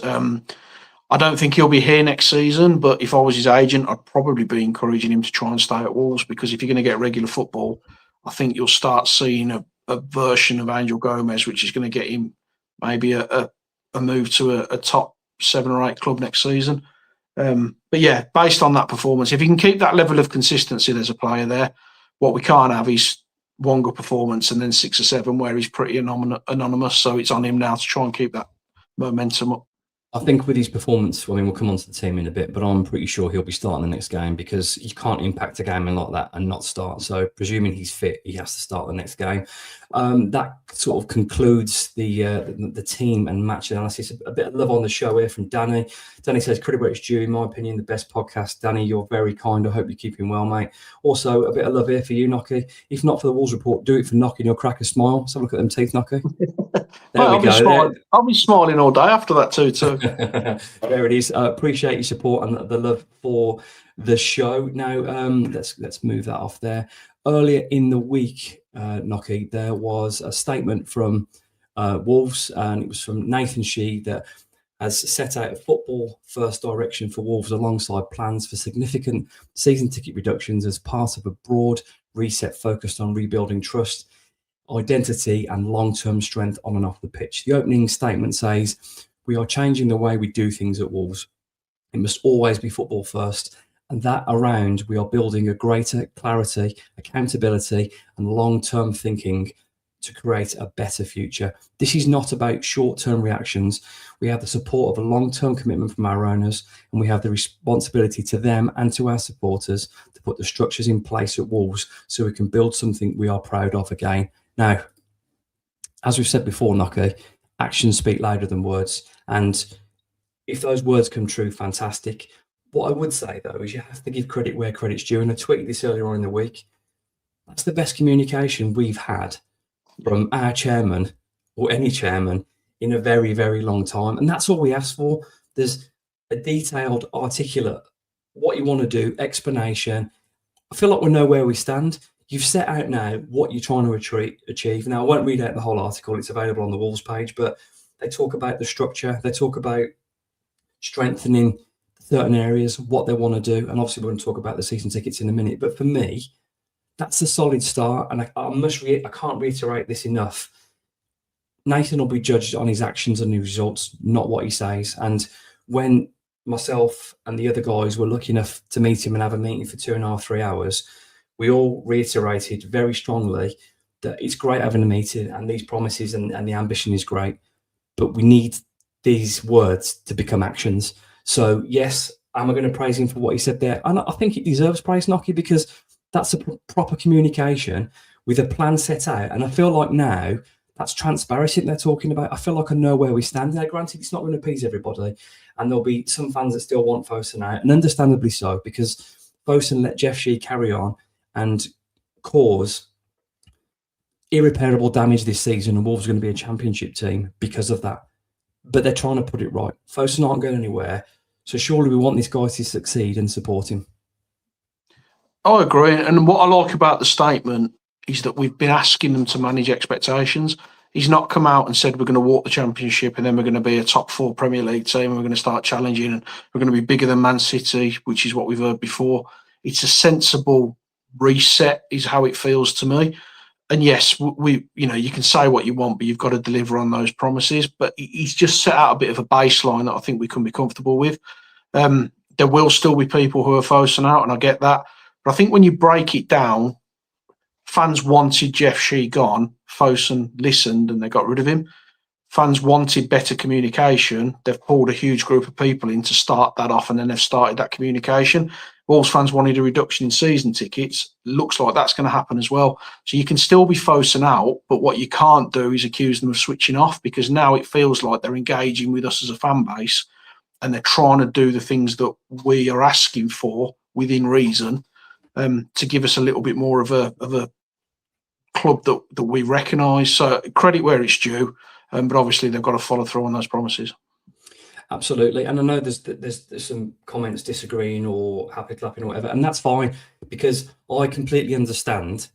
I don't think he'll be here next season, but if I was his agent, I'd probably be encouraging him to try and stay at Wolves, because if you're going to get regular football, I think you'll start seeing a version of Angel Gomez, which is going to get him maybe a move to a top 7 or 8 club next season. But yeah, based on that performance, if he can keep that level of consistency, there's a player there. What we can't have is one good performance and then 6 or 7 where he's pretty anonymous. So it's on him now to try and keep that momentum up. I think with his performance, I mean, we'll come on to the team in a bit, but I'm pretty sure he'll be starting the next game, because you can't impact a game like that and not start. So presuming he's fit, he has to start the next game. That sort of concludes the team and match analysis. A bit of love on the show here from Danny. Danny says, credit where it's due, in my opinion, the best podcast. Danny, you're very kind. I hope you're keeping well, mate. Also, a bit of love here for you, Nocky. If not for the Wolves report, do it for Nocky and you'll crack a smile. Let's have a look at them teeth, Nocky. There we go. I'll be smiling all day after that too. There it is. Appreciate your support and the love for the show. Now, let's move that off there. Earlier in the week, Nocky, there was a statement from Wolves, and it was from Nathan Shee, that has set out a football first direction for Wolves alongside plans for significant season ticket reductions as part of a broad reset focused on rebuilding trust, identity and long-term strength on and off the pitch. The opening statement says, "We are changing the way we do things at Wolves. It must always be football first, and that around we are building a greater clarity, accountability and long-term thinking to create a better future. This is not about short-term reactions. We have the support of a long-term commitment from our owners, and we have the responsibility to them and to our supporters to put the structures in place at Wolves so we can build something we are proud of again." Now, as we've said before, Nocky, actions speak louder than words. And if those words come true, fantastic. What I would say, though, is you have to give credit where credit's due. And I tweeted this earlier on in the week. That's the best communication we've had from our chairman or any chairman in a very, very long time. And that's all we ask for. There's a detailed, articulate, what you want to do, explanation. I feel like we know where we stand. You've set out now what you're trying to achieve. Now, I won't read out the whole article. It's available on the Wolves page, but they talk about the structure. They talk about strengthening certain areas, what they want to do. And obviously, we're going to talk about the season tickets in a minute. But for me, that's a solid start. And I can't reiterate this enough. Nathan will be judged on his actions and his results, not what he says. And when myself and the other guys were lucky enough to meet him and have a meeting for 2.5, 3 hours, we all reiterated very strongly that it's great having a meeting and these promises and the ambition is great, but we need these words to become actions. So yes, am I going to praise him for what he said there? And I think it deserves praise, Nocky, because that's a proper communication with a plan set out. And I feel like now that's transparency that they're talking about. I feel like I know where we stand there. Granted, it's not going to appease everybody, and there'll be some fans that still want Fosun out, and understandably so, because Fosun let Jeff Shee carry on and cause irreparable damage this season, and Wolves are going to be a championship team because of that. But they're trying to put it right. Fosun aren't going anywhere, so surely we want this guy to succeed and support him. I agree, and what I like about the statement is that we've been asking them to manage expectations. He's not come out and said we're going to walk the championship and then we're going to be a top 4 Premier League team and we're going to start challenging and we're going to be bigger than Man City, which is what we've heard before. It's a sensible reset is how it feels to me. And yes, we you can say what you want, but you've got to deliver on those promises. But he's just set out a bit of a baseline that I think we can be comfortable with. There will still be people who are Fosun out, and I get that. But I think when you break it down, fans wanted Jeff Shee gone. Fosun listened and they got rid of him. Fans wanted better communication. They've pulled a huge group of people in to start that off, and then they've started that communication. Wolves fans wanted a reduction in season tickets. Looks like that's going to happen as well. So you can still be Fosun out, but what you can't do is accuse them of switching off, because now it feels like they're engaging with us as a fan base and they're trying to do the things that we are asking for within reason, to give us a little bit more of a club that we recognise. So credit where it's due, but obviously they've got to follow through on those promises. Absolutely, and I know there's some comments disagreeing or happy clapping or whatever, and that's fine, because I completely understand.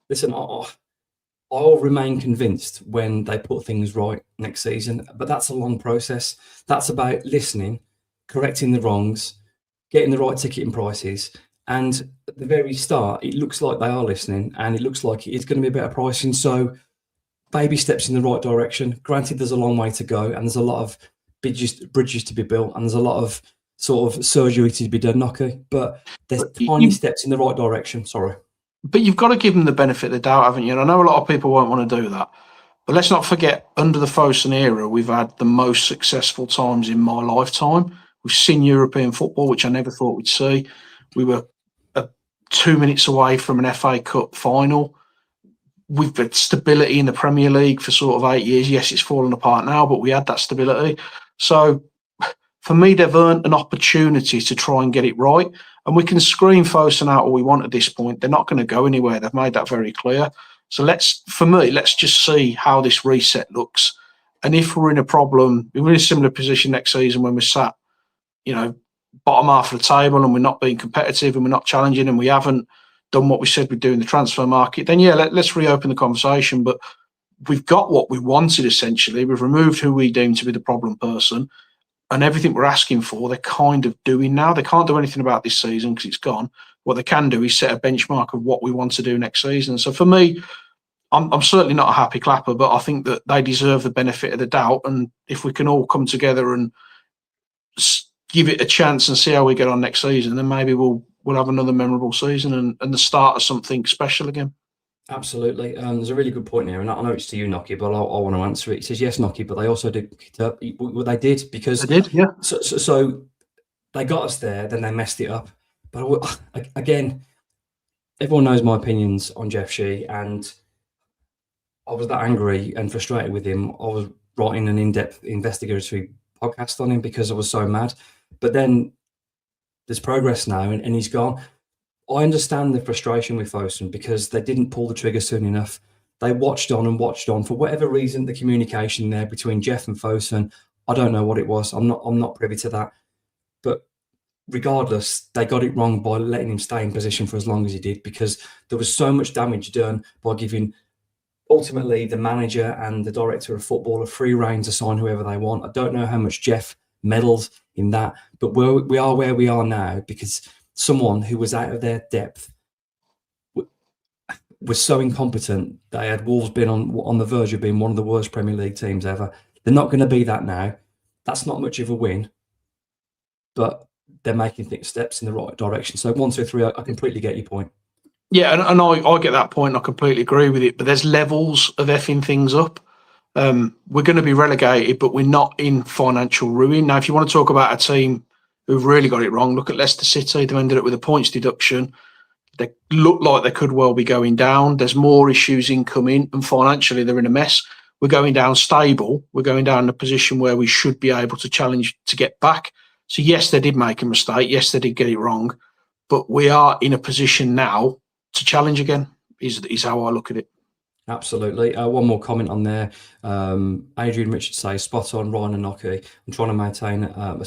Listen, I'll remain convinced when they put things right next season, but that's a long process. That's about listening, correcting the wrongs, getting the right ticketing prices. And at the very start, it looks like they are listening, and it looks like it's going to be better pricing. So baby steps in the right direction. Granted, there's a long way to go, and there's a lot of bridges to be built, and there's a lot of sort of surgery to be done, Nocky. But there's tiny steps in the right direction. Sorry. But you've got to give them the benefit of the doubt, haven't you? And I know a lot of people won't want to do that. But let's not forget, under the Fosun era, we've had the most successful times in my lifetime. We've seen European football, which I never thought we'd see. We were 2 minutes away from an FA Cup final. We've had stability in the Premier League for sort of 8 years. Yes, it's fallen apart now, but we had that stability. So for me, they've earned an opportunity to try and get it right. And we can scream Fosun out all we want at this point. They're not going to go anywhere. They've made that very clear. So let's just see how this reset looks. And if we're in if we're in a similar position next season when we're sat, bottom half of the table and we're not being competitive and we're not challenging and we haven't done what we said we'd do in the transfer market, then let's reopen the conversation. But we've got what we wanted, essentially. We've removed who we deem to be the problem person, and everything we're asking for, they're kind of doing now. They can't do anything about this season because it's gone. What they can do is set a benchmark of what we want to do next season. So for me, I'm certainly not a happy clapper, but I think that they deserve the benefit of the doubt. And if we can all come together and give it a chance and see how we get on next season, then maybe we'll have another memorable season and the start of something special again. Absolutely. There's a really good point here, and I know it's to you, Nocky, but I want to answer it. It says, yes, Nocky, but they also did pick it up. Well, they did, because they did, yeah. So they got us there, then they messed it up. But again, everyone knows my opinions on Jeff Shee, and I was that angry and frustrated with him. I was writing an in-depth investigatory podcast on him because I was so mad. But then there's progress now, and he's gone. I understand the frustration with Fosun because they didn't pull the trigger soon enough. They watched on for whatever reason. The communication there between Jeff and Fosun, I don't know what it was. I'm not privy to that. But regardless, they got it wrong by letting him stay in position for as long as he did, because there was so much damage done by giving ultimately the manager and the director of football a free rein to sign whoever they want. I don't know how much Jeff meddled in that, but we are where we are now because someone who was out of their depth was so incompetent. They had Wolves been on the verge of being one of the worst Premier League teams ever. They're not going to be that now. That's not much of a win, but they're making steps in the right direction. So 1, 2, 3, I completely get your point. Yeah, and I get that point. I completely agree with it. But there's levels of effing things up. We're going to be relegated, but we're not in financial ruin. Now, if you want to talk about a team who've really got it wrong, look at Leicester City. They ended up with a points deduction. They look like they could well be going down. There's more issues incoming, and financially they're in a mess. We're going down stable. We're going down in a position where we should be able to challenge to get back. So yes, they did make a mistake. Yes, they did get it wrong, but we are in a position now to challenge again. Is how I look at it. Absolutely. One more comment on there. Adrian Richard says, spot on, Ryan and Nocky. I'm trying to maintain a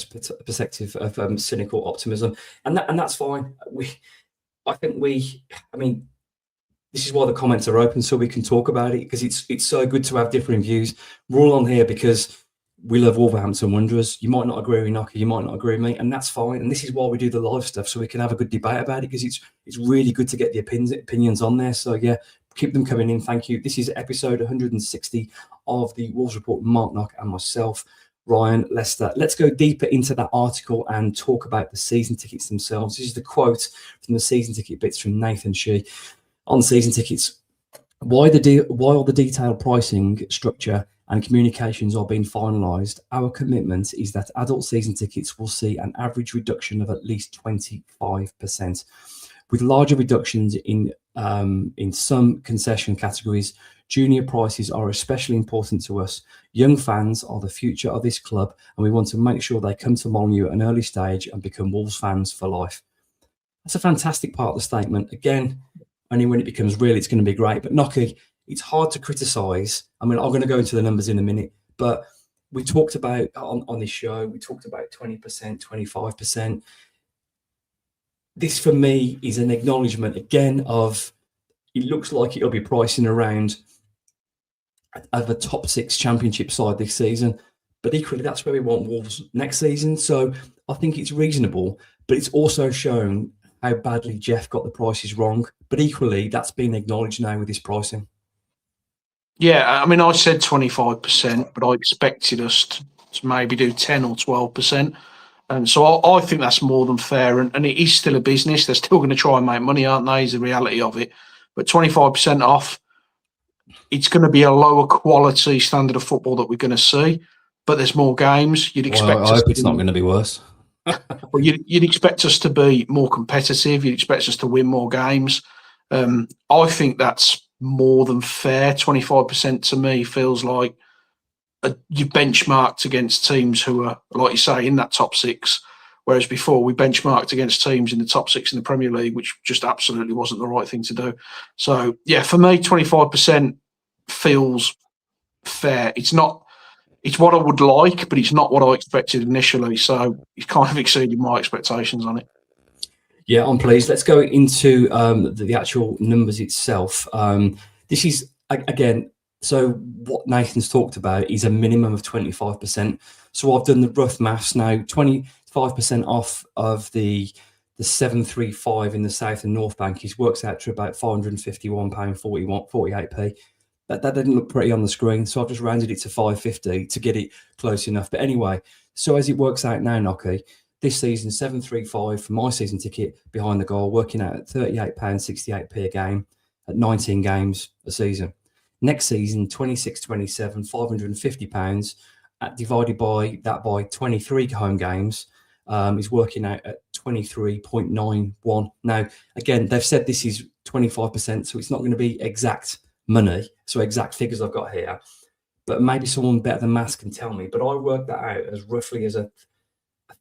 perspective of cynical optimism, and that's fine. I mean, this is why the comments are open, so we can talk about it, because it's so good to have different views. We're all on here because we love Wolverhampton Wanderers. You might not agree with Nocky, you might not agree with me, and that's fine. And this is why we do the live stuff, so we can have a good debate about it, because it's really good to get the opinions on there. So yeah, keep them coming in. Thank you. This is episode 160 of the Wolves Report. Mark Knock and myself, Ryan, Leicester. Let's go deeper into that article and talk about the season tickets themselves. This is the quote from the season ticket bits from Nathan Shee on season tickets. While the detailed pricing structure and communications are being finalised, our commitment is that adult season tickets will see an average reduction of at least 25%, with larger reductions in some concession categories. Junior prices are especially important to us. Young fans are the future of this club, and we want to make sure they come to Molineux at an early stage and become Wolves fans for life. That's a fantastic part of the statement. Again, only when it becomes real, it's going to be great. But Nocky, it's hard to criticise. I mean, I'm going to go into the numbers in a minute, but we talked about on this show, we talked about 20%, 25%. This for me is an acknowledgement again of, it looks like it'll be pricing around of a top 6 championship side this season, but equally that's where we want Wolves next season. So I think it's reasonable, but it's also shown how badly Jeff got the prices wrong. But equally, that's been acknowledged now with his pricing. Yeah, I mean, I said 25%, but I expected us to maybe do 10 or 12%. And so I think that's more than fair. And it is still a business. They're still going to try and make money, aren't they? Is the reality of it. But 25% off, it's going to be a lower quality standard of football that we're going to see. But there's more games. You'd expect. Well, I hope it's not going to be worse. Well, you'd expect us to be more competitive. You'd expect us to win more games. I think that's more than fair. 25% to me feels like you benchmarked against teams who are, like you say, in that top 6. Whereas before we benchmarked against teams in the top 6 in the Premier League, which just absolutely wasn't the right thing to do. So yeah, for me, 25% feels fair. It's not. It's what I would like, but it's not what I expected initially. So it's kind of exceeded my expectations on it. Yeah, I'm pleased. Let's go into the actual numbers itself. This is, again, so what Nathan's talked about is a minimum of 25%. So I've done the rough maths now. 25% off of the 735 in the South and North Bank works out to about £551.48p. That didn't look pretty on the screen, so I've just rounded it to 550 to get it close enough. But anyway, so as it works out now, Nocky, this season, 735 for my season ticket behind the goal, working out at £38.68p a game at 19 games a season. Next season, 26-27, £550 divided by 23 home games is working out at 23.91. Now, again, they've said this is 25%, so it's not going to be exact money, so exact figures I've got here, but maybe someone better than maths can tell me. But I worked that out as roughly as a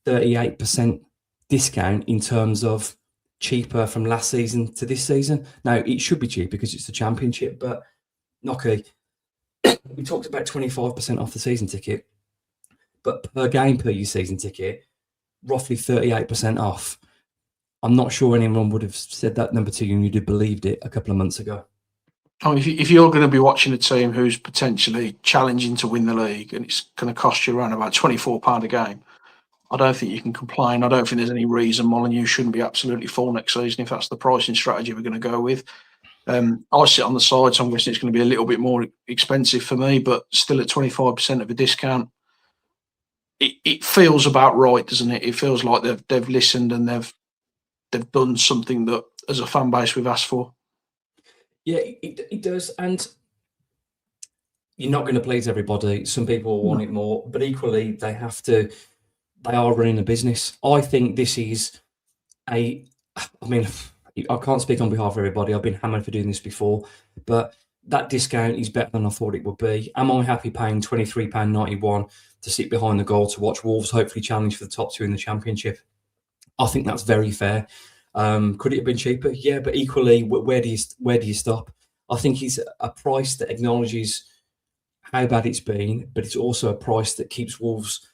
38% discount in terms of cheaper from last season to this season. Now, it should be cheap because it's the championship, but Nocky, we talked about 25% off the season ticket, but per game per your season ticket, roughly 38% off. I'm not sure anyone would have said that number to you and you'd have believed it a couple of months ago. Oh, if you're going to be watching a team who's potentially challenging to win the league and it's going to cost you around about £24 a game, I don't think you can complain. I don't think there's any reason Molineux shouldn't be absolutely full next season if that's the pricing strategy we're going to go with. I sit on the side, so I'm guessing it's going to be a little bit more expensive for me, but still at 25% of a discount. It feels about right, doesn't it? It feels like they've listened and they've done something that as a fan base we've asked for. Yeah, it does. And you're not going to please everybody. Some people want it more, but equally they are running a business. I think this is I can't speak on behalf of everybody. I've been hammered for doing this before, but that discount is better than I thought it would be. Am I happy paying £23.91 to sit behind the goal to watch Wolves hopefully challenge for the top two in the Championship? I think that's very fair. Could it have been cheaper? Yeah, but equally, where do you stop? I think it's a price that acknowledges how bad it's been, but it's also a price that keeps Wolves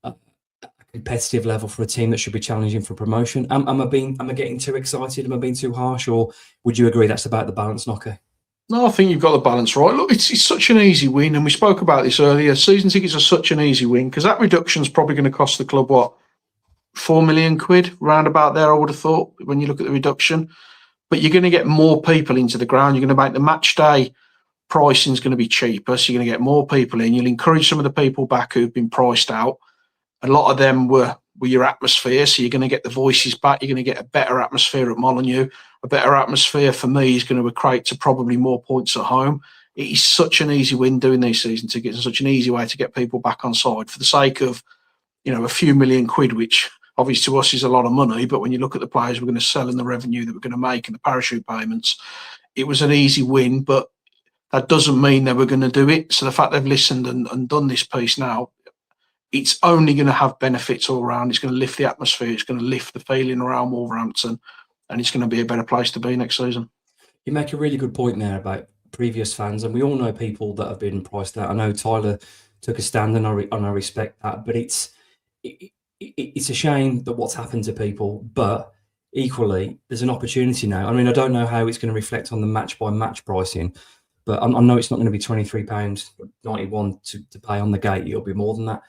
at a competitive level for a team that should be challenging for promotion. Am I getting too excited? Am I being too harsh? Or would you agree that's about the balance, Knocker? No, I think you've got the balance right. Look, it's such an easy win, and we spoke about this earlier. Season tickets are such an easy win because that reduction is probably going to cost the club, what, £4 million, round about there, I would have thought, when you look at the reduction. But you're going to get more people into the ground. You're going to make the match day pricing is going to be cheaper, so you're going to get more people in. You'll encourage some of the people back who've been priced out. A lot of them were your atmosphere, so you're going to get the voices back. You're going to get a better atmosphere at Molineux. A better atmosphere for me is going to equate to probably more points at home. It is such an easy win doing these season tickets and such an easy way to get people back on side for the sake of, a few £1 million, which obviously to us is a lot of money. But when you look at the players we're going to sell and the revenue that we're going to make and the parachute payments, it was an easy win. But that doesn't mean they were going to do it. So the fact they've listened and done this piece now, it's only going to have benefits all around. It's going to lift the atmosphere. It's going to lift the feeling around Wolverhampton, and it's going to be a better place to be next season. You make a really good point there about previous fans, and we all know people that have been priced out. I know Tyler took a stand, and I respect that. But it's a shame that what's happened to people. But equally, there's an opportunity now. I mean, I don't know how it's going to reflect on the match-by-match pricing, but I know it's not going to be £23.91 to pay on the gate. It'll be more than that.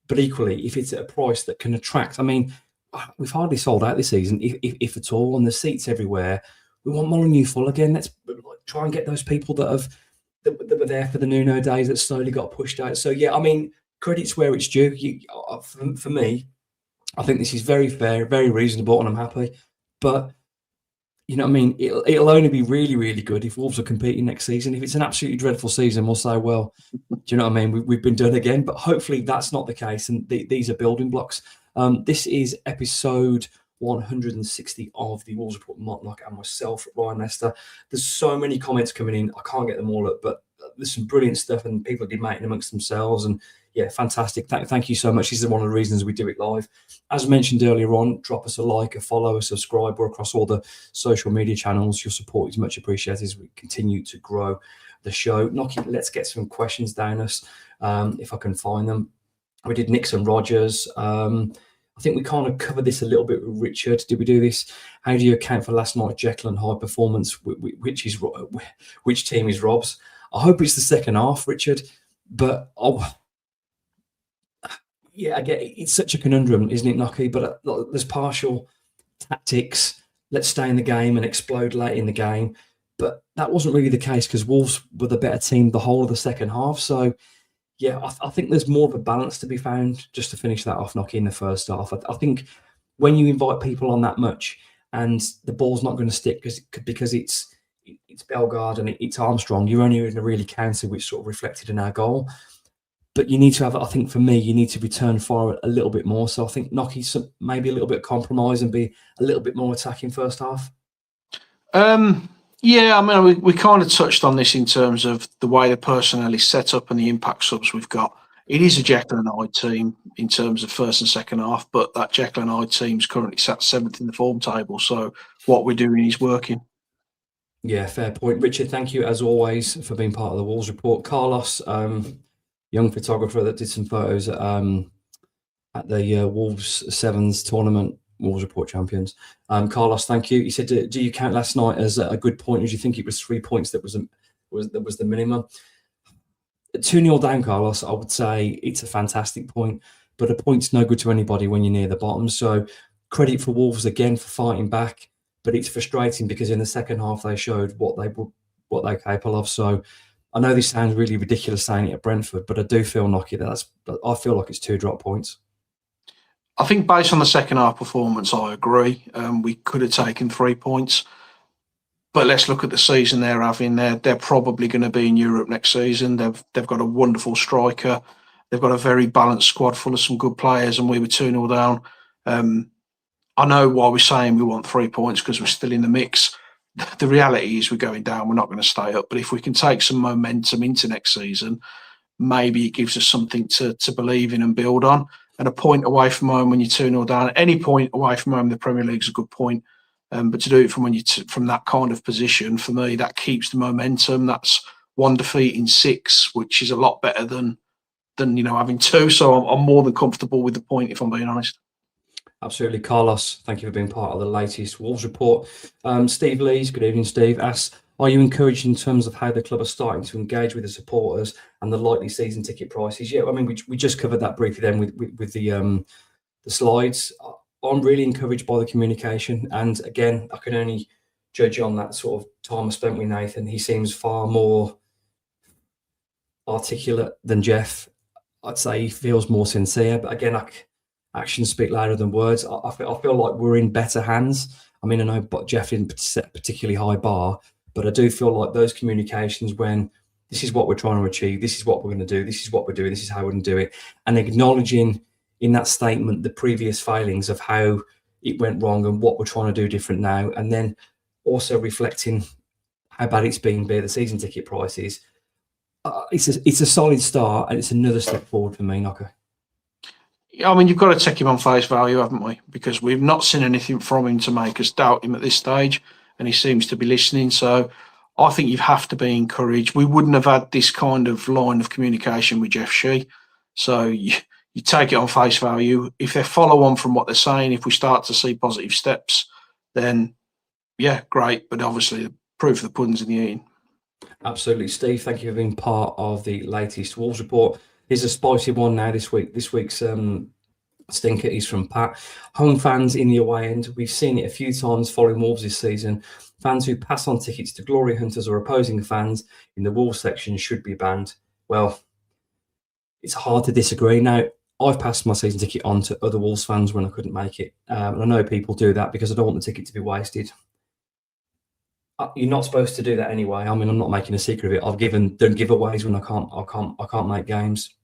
But equally, if it's at a price that can attract, I mean, we've hardly sold out this season, if at all, and the seats everywhere. We want Molineux full again. Let's try and get those people that were there for the Nuno days that slowly got pushed out. So yeah, I mean, credit's where it's due. For me, I think this is very fair, very reasonable, and I'm happy. But you know what I mean? It'll only be really, really good if Wolves are competing next season. If it's an absolutely dreadful season, we'll say, well, do you know what I mean? We've been done again. But hopefully that's not the case, and these are building blocks. This is episode 160 of the Wolves Report. Mark Knock and myself, Ryan Lester. There's so many comments coming in. I can't get them all up, but there's some brilliant stuff, and people are debating amongst themselves. And yeah, fantastic. Thank you so much. This is one of the reasons we do it live. As mentioned earlier on, drop us a like, a follow, a subscribe. We're across all the social media channels. Your support is much appreciated as we continue to grow the show. Knocky, let's get some questions down us, if I can find them. We did Nixon Rogers. I think we kind of covered this a little bit with Richard. Did we do this? How do you account for last night's Jekyll and Hyde performance? Which team is Rob's? I hope it's the second half, Richard. But yeah, I get it. It's such a conundrum, isn't it, Knocky? But there's partial tactics. Let's stay in the game and explode late in the game. But that wasn't really the case because Wolves were the better team the whole of the second half. So yeah, I think there's more of a balance to be found. Just to finish that off, Knocky, in the first half, I think when you invite people on that much and the ball's not going to stick because it's Bellegarde and it's Armstrong, you're only going to really counter, which sort of reflected in our goal. But you need to have, I think for me, you need to return fire a little bit more. So I think Knocky maybe a little bit of compromise and be a little bit more attacking first half. Yeah, I mean, we kind of touched on this in terms of the way the personnel is set up and the impact subs we've got. It is a Jekyll and Hyde team in terms of first and second half, but that Jekyll and Hyde team's currently sat 7th in the form table. So what we're doing is working. Yeah, fair point. Richard, thank you as always for being part of the Wolves Report. Carlos, young photographer that did some photos at the Wolves Sevens tournament. Wolves Report champions. Carlos, thank you. He said, do you count last night as a good point? Or do you think it was 3 points that was the minimum? 2-0 down, Carlos, I would say it's a fantastic point, but a point's no good to anybody when you're near the bottom. So credit for Wolves again for fighting back, but it's frustrating because in the second half they showed what they're capable of. So I know this sounds really ridiculous saying it at Brentford, but I do feel, Knocky, I feel like it's 2 drop points. I think based on the second half performance, I agree. We could have taken 3 points. But let's look at the season they're having. They're probably going to be in Europe next season. They've got a wonderful striker. They've got a very balanced squad full of some good players, and we were 2-0 down. I know why we're saying we want 3 points, because we're still in the mix. The reality is we're going down. We're not going to stay up. But if we can take some momentum into next season, maybe it gives us something to believe in and build on. And a point away from home when you're 2-0 down, any point away from home in the Premier League is a good point. But to do it from from that kind of position, for me, that keeps the momentum. That's 1 defeat in 6, which is a lot better than having 2. So I'm more than comfortable with the point, if I'm being honest. Absolutely. Carlos, thank you for being part of the latest Wolves report. Steve Lees, good evening, Steve, asks, are you encouraged in terms of how the club are starting to engage with the supporters and the likely season ticket prices? Yeah, I mean, we just covered that briefly then with the slides. I'm really encouraged by the communication. And again, I can only judge on that sort of time I spent with Nathan. He seems far more articulate than Jeff. I'd say he feels more sincere. But again, actions speak louder than words. I feel like we're in better hands. I mean, I know Jeff didn't set a particularly high bar, but I do feel like those communications when this is what we're trying to achieve, this is what we're going to do, this is what we're doing, this is how we're going to do it, and acknowledging in that statement the previous failings of how it went wrong and what we're trying to do different now, and then also reflecting how bad it's been by the season ticket prices. It's a solid start, and it's another step forward for me, Knocker. Yeah, I mean, you've got to take him on face value, haven't we? Because we've not seen anything from him to make us doubt him at this stage, and he seems to be listening. So I think you have to be encouraged. We wouldn't have had this kind of line of communication with Jeff Shee. So you take it on face value. If they follow on from what they're saying, if we start to see positive steps, then yeah, great. But obviously, the proof of the pudding's in the eating. Absolutely. Steve, thank you for being part of the latest Wolves report. Here's a spicy one now this week. This week's stinker is from Pat. Home fans in the away end. We've seen it a few times following Wolves this season. Fans who pass on tickets to glory hunters or opposing fans in the Wolves section should be banned. Well, it's hard to disagree. Now, I've passed my season ticket on to other Wolves fans when I couldn't make it. And I know people do that because I don't want the ticket to be wasted. You're not supposed to do that anyway. I mean, I'm not making a secret of it. I've done giveaways when I can't make games.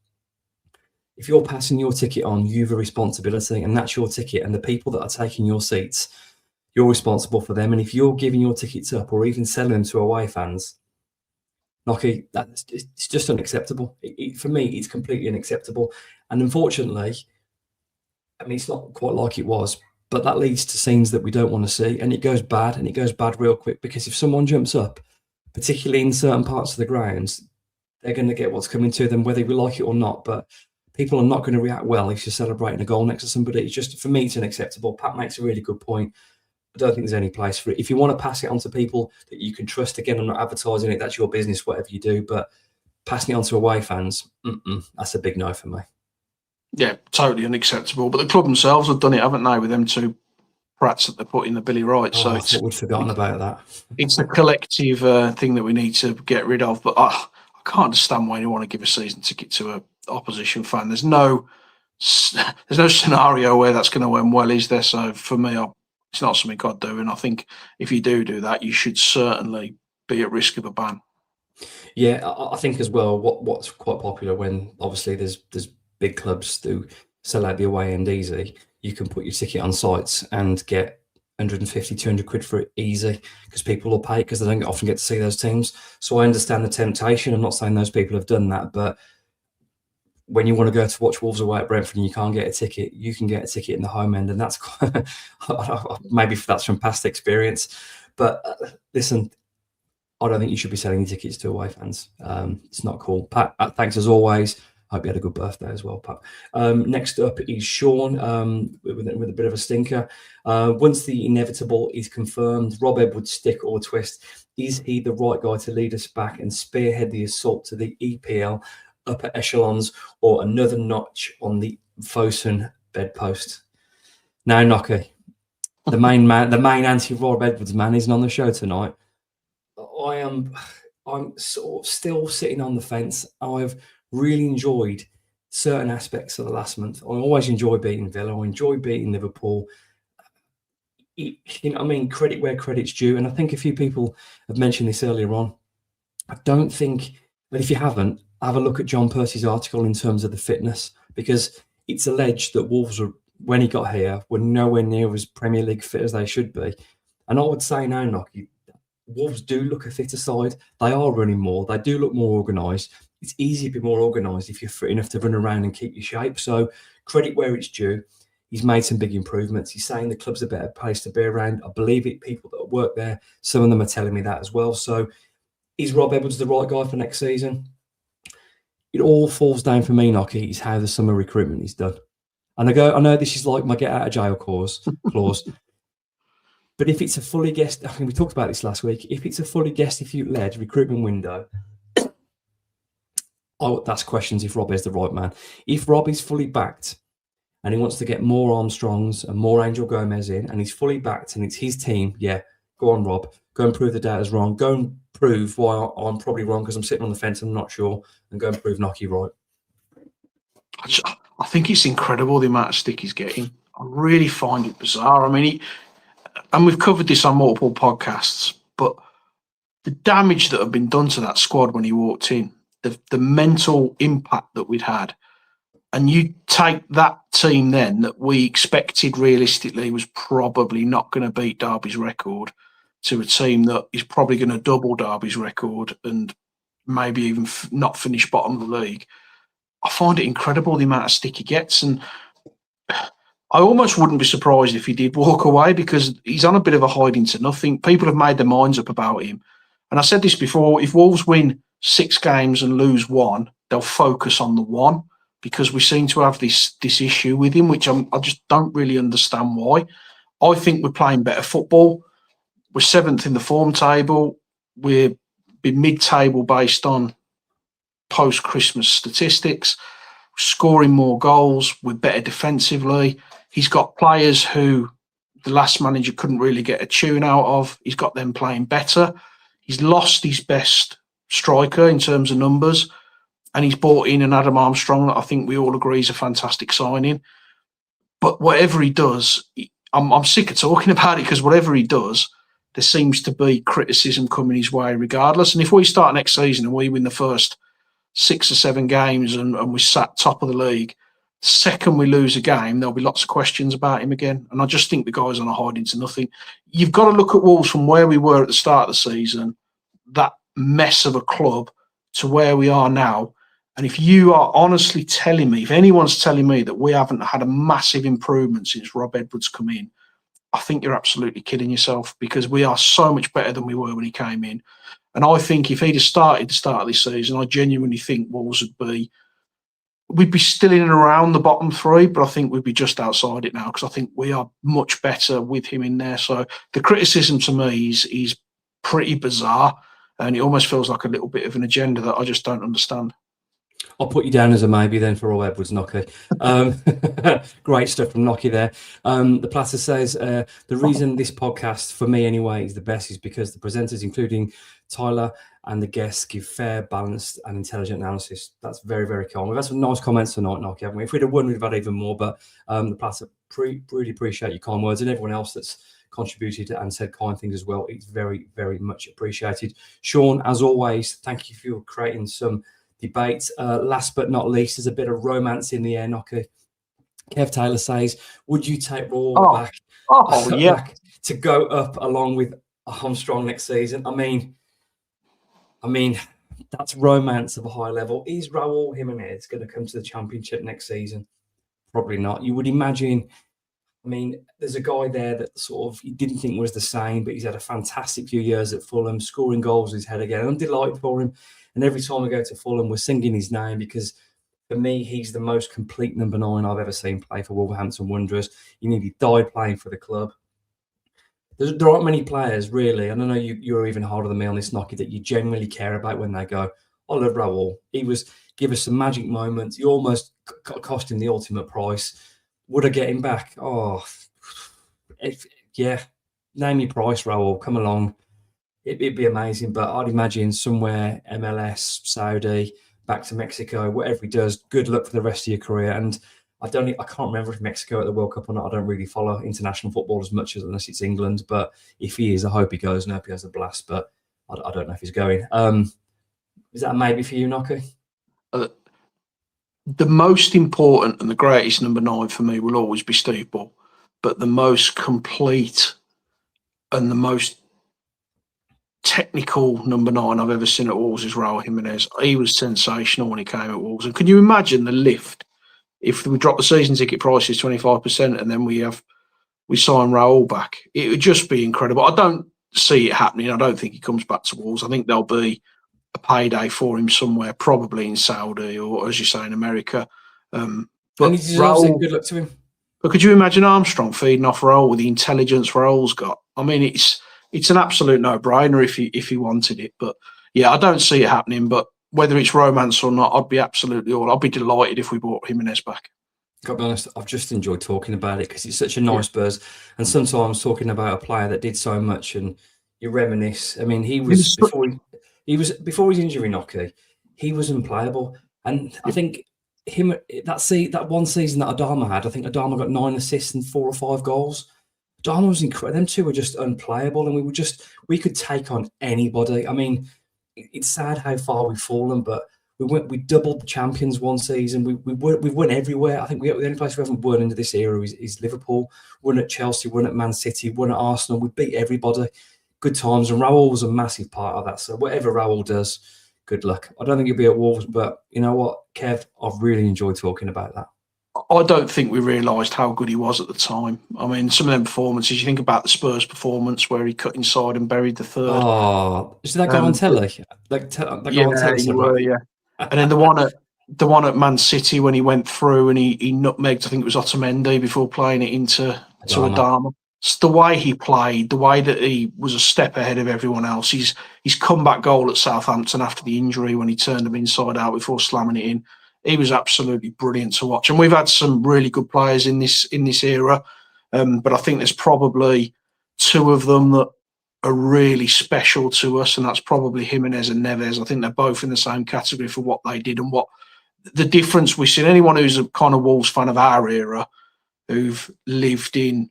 If you're passing your ticket on, you've a responsibility, and that's your ticket. And the people that are taking your seats, you're responsible for them. And if you're giving your tickets up or even selling them to away fans, Nocky, it's just unacceptable. For me, it's completely unacceptable. And unfortunately, I mean, it's not quite like it was, but that leads to scenes that we don't want to see. And it goes bad, and it goes bad real quick, because if someone jumps up, particularly in certain parts of the grounds, they're going to get what's coming to them, whether we like it or not. But people are not going to react well if you're celebrating a goal next to somebody. It's just, for me, it's unacceptable. Pat makes a really good point. I don't think there's any place for it. If you want to pass it on to people that you can trust, again, I'm not advertising it, that's your business, whatever you do, but passing it on to away fans, that's a big no for me. Yeah, totally unacceptable. But the club themselves have done it, haven't they, with them 2 prats that they put in the Billy Wright. So I thought we'd forgotten about that. It's a collective thing that we need to get rid of. But I can't understand why you want to give a season ticket to an opposition fan. There's no scenario where that's going to end well, is there? So for me, it's not something I'd do. And I think if you do that, you should certainly be at risk of a ban. Yeah, I think as well, what's quite popular when obviously there's big clubs who sell out the away end easy, you can put your ticket on sites and get 150, 200 quid for it easy, because people will pay because they don't often get to see those teams. So I understand the temptation. I'm not saying those people have done that, but when you want to go to watch Wolves away at Brentford and you can't get a ticket, you can get a ticket in the home end, and that's maybe that's from past experience. But listen, I don't think you should be selling your tickets to away fans. It's not cool. Pat, thanks as always. Hope you had a good birthday as well, Pat. Next up is Sean with a bit of a stinker. Once the inevitable is confirmed, Rob Edwards stick or twist, is he the right guy to lead us back and spearhead the assault to the EPL upper echelons, or another notch on the Fosun bedpost? Now, Knocky, the main anti-Rob Edwards man isn't on the show tonight. I'm sort of still sitting on the fence. I've really enjoyed certain aspects of the last month. I always enjoy beating Villa. I enjoy beating Liverpool. credit where credit's due. And I think a few people have mentioned this earlier on. I don't think, but if you haven't, have a look at John Percy's article in terms of the fitness, because it's alleged that Wolves were, when he got here, were nowhere near as Premier League fit as they should be. And I would say now, Nocky, Wolves do look a fitter side. They are running more. They do look more organised. It's easy to be more organised if you're fit enough to run around and keep your shape. So credit where it's due. He's made some big improvements. He's saying the club's a better place to be around. I believe it. People that work there, some of them are telling me that as well. So is Rob Edwards the right guy for next season? It all falls down for me, Nocky, is how the summer recruitment is done. And I know this is like my get out of jail clause. But if it's a fully guessed, I mean, we talked about this last week. If it's a fully guest-led recruitment window, that's questions if Rob is the right man. If Rob is fully backed and he wants to get more Armstrongs and more Angel Gomez in, and he's fully backed and it's his team, yeah, go on, Rob. Go and prove the data's wrong. Go and prove why I'm probably wrong because I'm sitting on the fence and I'm not sure, and go and prove Nocky right. I think it's incredible the amount of stick he's getting. I really find it bizarre. I mean, and we've covered this on multiple podcasts, but the damage that had been done to that squad when he walked in, the mental impact that we'd had, and you take that team then that we expected realistically was probably not going to beat Derby's record, to a team that is probably going to double Derby's record and maybe even not finish bottom of the league. I find it incredible the amount of stick he gets, and I almost wouldn't be surprised if he did walk away, because he's on a bit of a hiding to nothing. People have made their minds up about him. And I said this before, if Wolves win 6 games and lose 1, they'll focus on the 1, because we seem to have this issue with him, which I just don't really understand why. I think we're playing better football. We're 7th in the form table. We're mid-table based on post-Christmas statistics. We're scoring more goals. We're better defensively. He's got players who the last manager couldn't really get a tune out of. He's got them playing better. He's lost his best striker in terms of numbers, and he's brought in an Adam Armstrong that I think we all agree is a fantastic signing. But whatever he does, I'm sick of talking about it, because whatever he does, there seems to be criticism coming his way regardless. And if we start next season and we win the first 6 or 7 games and we sat top of the league, the second we lose a game, there'll be lots of questions about him again. And I just think the guy's on a hiding to nothing. You've got to look at Wolves from where we were at the start of the season, that mess of a club, to where we are now. And if you are honestly telling me, if anyone's telling me that we haven't had a massive improvement since Rob Edwards come in, I think you're absolutely kidding yourself, because we are so much better than we were when he came in. And I think if he'd have started the start of this season, I genuinely think Wolves we'd be still in and around the bottom 3, but I think we'd be just outside it now, because I think we are much better with him in there. So the criticism to me is pretty bizarre, and it almost feels like a little bit of an agenda that I just don't understand. I'll put you down as a maybe then for Raul Edwards, Nocky. Great stuff from Nocky there. The Platter says, the reason this podcast, for me anyway, is the best is because the presenters, including Tyler and the guests, give fair, balanced and intelligent analysis. That's very, very cool. We've had some nice comments tonight, Nocky, haven't we? If we'd have won, we'd have had even more. But the Platter, really appreciate your kind words, and everyone else that's contributed and said kind things as well. It's very, very much appreciated. Sean, as always, thank you for creating some debate. Last but not least, there's a bit of romance in the air, Nocky. Kev Taylor says, would you take Raul back to go up along with Armstrong next season? I mean, that's romance of a high level. Is Raul Jimenez going to come to the Championship next season? Probably not. You would imagine. I mean, there's a guy there that sort of you didn't think was the same, but he's had a fantastic few years at Fulham, scoring goals with his head again. I'm delighted for him. And every time we go to Fulham, we're singing his name, because for me, he's the most complete number 9 I've ever seen play for Wolverhampton Wanderers. He nearly died playing for the club. There aren't many players, really. I don't know, you're even harder than me on this, Nocky, that you genuinely care about when they go, I love Raul. He give us some magic moments. You almost cost him the ultimate price. Would I get him back? Oh, name your price, Raul. Come along. It'd be amazing, but I'd imagine somewhere MLS, Saudi, back to Mexico, whatever he does, good luck for the rest of your career. And I can't remember if Mexico at the World Cup or not. I don't really follow international football as much unless it's England. But if he is, I hope he goes and I hope he has a blast. But I don't know if he's going. Is that a maybe for you, Nocky? The most important and the greatest number 9 for me will always be Steve Bull. But the most complete and the most technical number 9 I've ever seen at Wolves is Raul Jimenez. He was sensational when he came at Wolves. And can you imagine the lift if we drop the season ticket prices 25% and then we sign Raul back? It would just be incredible. I don't see it happening. I don't think he comes back to Wolves. I think there'll be a payday for him somewhere, probably in Saudi or, as you say, in America. But and he deserves it. Good luck to him. But could you imagine Armstrong feeding off Raul with the intelligence Raul's got? I mean, it's an absolute no-brainer if he wanted it. But yeah, I don't see it happening. But whether it's romance or not, I'd be delighted if we brought Jimenez back. Got to be honest, I've just enjoyed talking about it because it's such a nice buzz. And sometimes talking about a player that did so much and you reminisce. I mean, before his injury, Nocky, he was unplayable. And I think that one season that Adama had, I think Adama got 9 assists and 4 or 5 goals. Adama was incredible. Them two were just unplayable, and we could take on anybody. I mean, it's sad how far we've fallen, but we doubled the champions one season. We've won everywhere. I think the only place we haven't won into this era is Liverpool. Won at Chelsea, won at Man City, won at Arsenal. We beat everybody. Good times, and Raul was a massive part of that. So whatever Raul does, good luck. I don't think he'll be at Wolves, but you know what, Kev, I've really enjoyed talking about that. I don't think we realised how good he was at the time. I mean, some of them performances, you think about the Spurs performance where he cut inside and buried the third. Oh, is that guy on telly? Yeah. And then the one at Man City when he went through and he nutmegged, I think it was Otamendi before playing it into Adama. It's the way he played, the way that he was a step ahead of everyone else. His comeback goal at Southampton after the injury when he turned them inside out before slamming it in. He was absolutely brilliant to watch. And we've had some really good players in this era. But I think there's probably 2 of them that are really special to us, and that's probably Jimenez and Neves. I think they're both in the same category for what they did and what the difference we see. Anyone who's a kind of Wolves fan of our era, who've lived in,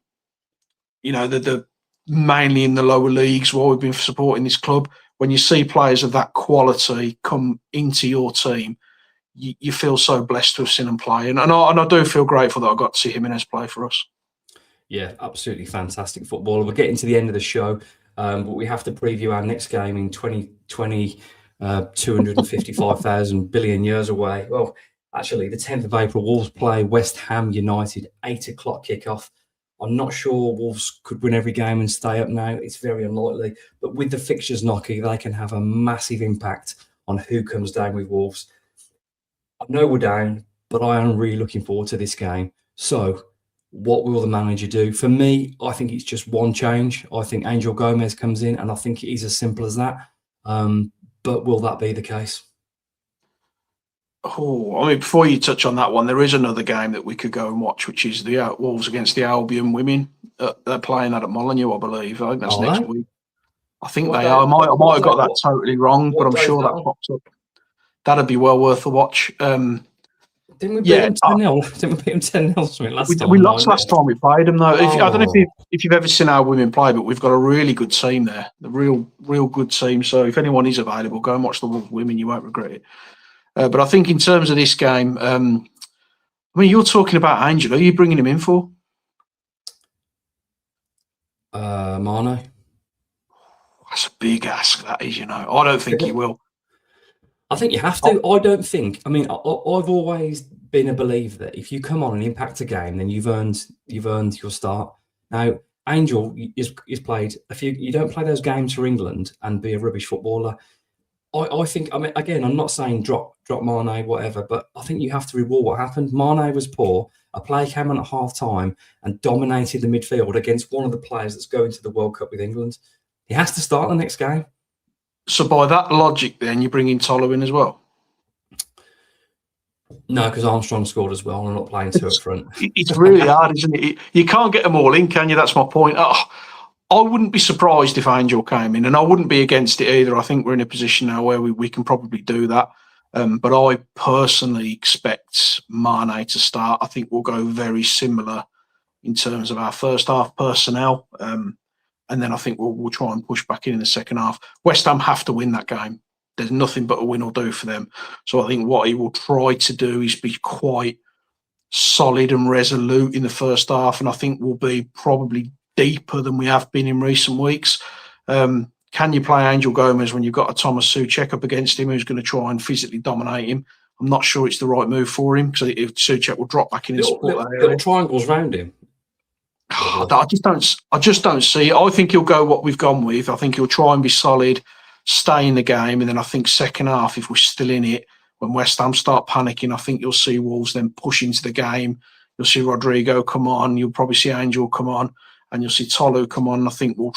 the mainly in the lower leagues while we've been supporting this club, when you see players of that quality come into your team, you feel so blessed to have seen them play. And I do feel grateful that I got to see Jimenez play for us. Yeah, absolutely fantastic footballer. We're getting to the end of the show, but we have to preview our next game in 2020, 255,000 billion years away. Well, actually, the 10th of April, Wolves play West Ham United, 8 o'clock kickoff. I'm not sure Wolves could win every game and stay up now. It's very unlikely. But with the fixtures, Nocky, they can have a massive impact on who comes down with Wolves. I know we're down, but I am really looking forward to this game. So what will the manager do? For me, I think it's just one change. I think Angel Gomez comes in, and I think it is as simple as that. But will that be the case? Oh, I mean, before you touch on that one, there is another game that we could go and watch, which is the Wolves against the Albion women. They're playing that at Molyneux, I believe. I think that's next week. I think they are. I might have got that totally wrong, but I'm sure that pops up. That'd be well worth a watch. Didn't we beat them 10-0? Didn't we beat them 10-0 last time? We lost last time we played them, though. I don't know if you've ever seen our women play, but we've got a really good team there. A real good team. So if anyone is available, go and watch the Wolves women. You won't regret it. But I think in terms of this game, I mean, you're talking about Angel. Who are you bringing him in for? Mane. That's a big ask, that is, I don't think he will. I think you have to. I don't think. I mean, I've always been a believer that if you come on and impact a game, then you've earned your start. Now, Angel is played a few. You don't play those games for England and be a rubbish footballer. I think. I mean, again, I'm not saying drop Mane, whatever, but I think you have to reward what happened. Mane was poor. A player came on at half time and dominated the midfield against one of the players that's going to the World Cup with England. He has to start the next game. So by that logic, then you bring in Tolo in as well? No, because Armstrong scored as well. I'm not playing 2 up front. It's really hard, isn't it? You can't get them all in, can you? That's my point. I wouldn't be surprised if Angel came in, and I wouldn't be against it either. I think we're in a position now where we can probably do that. But I personally expect Mane to start. I think we'll go very similar in terms of our first half personnel. And then I think we'll try and push back in the second half. West Ham have to win that game. There's nothing but a win or do for them. So I think what he will try to do is be quite solid and resolute in the first half. And I think we'll be probably deeper than we have been in recent weeks. Can you play Angel Gomez when you've got a Thomas Souček up against him who's going to try and physically dominate him? I'm not sure it's the right move for him because if Souček will drop back in and support that area. Little triangles round him. I just don't see it. I think he'll go what we've gone with. I think he'll try and be solid, stay in the game, and then I think second half, if we're still in it, when West Ham start panicking, I think you'll see Wolves then push into the game. You'll see Rodrigo come on. You'll probably see Angel come on, and you'll see Tolu come on. I think we'll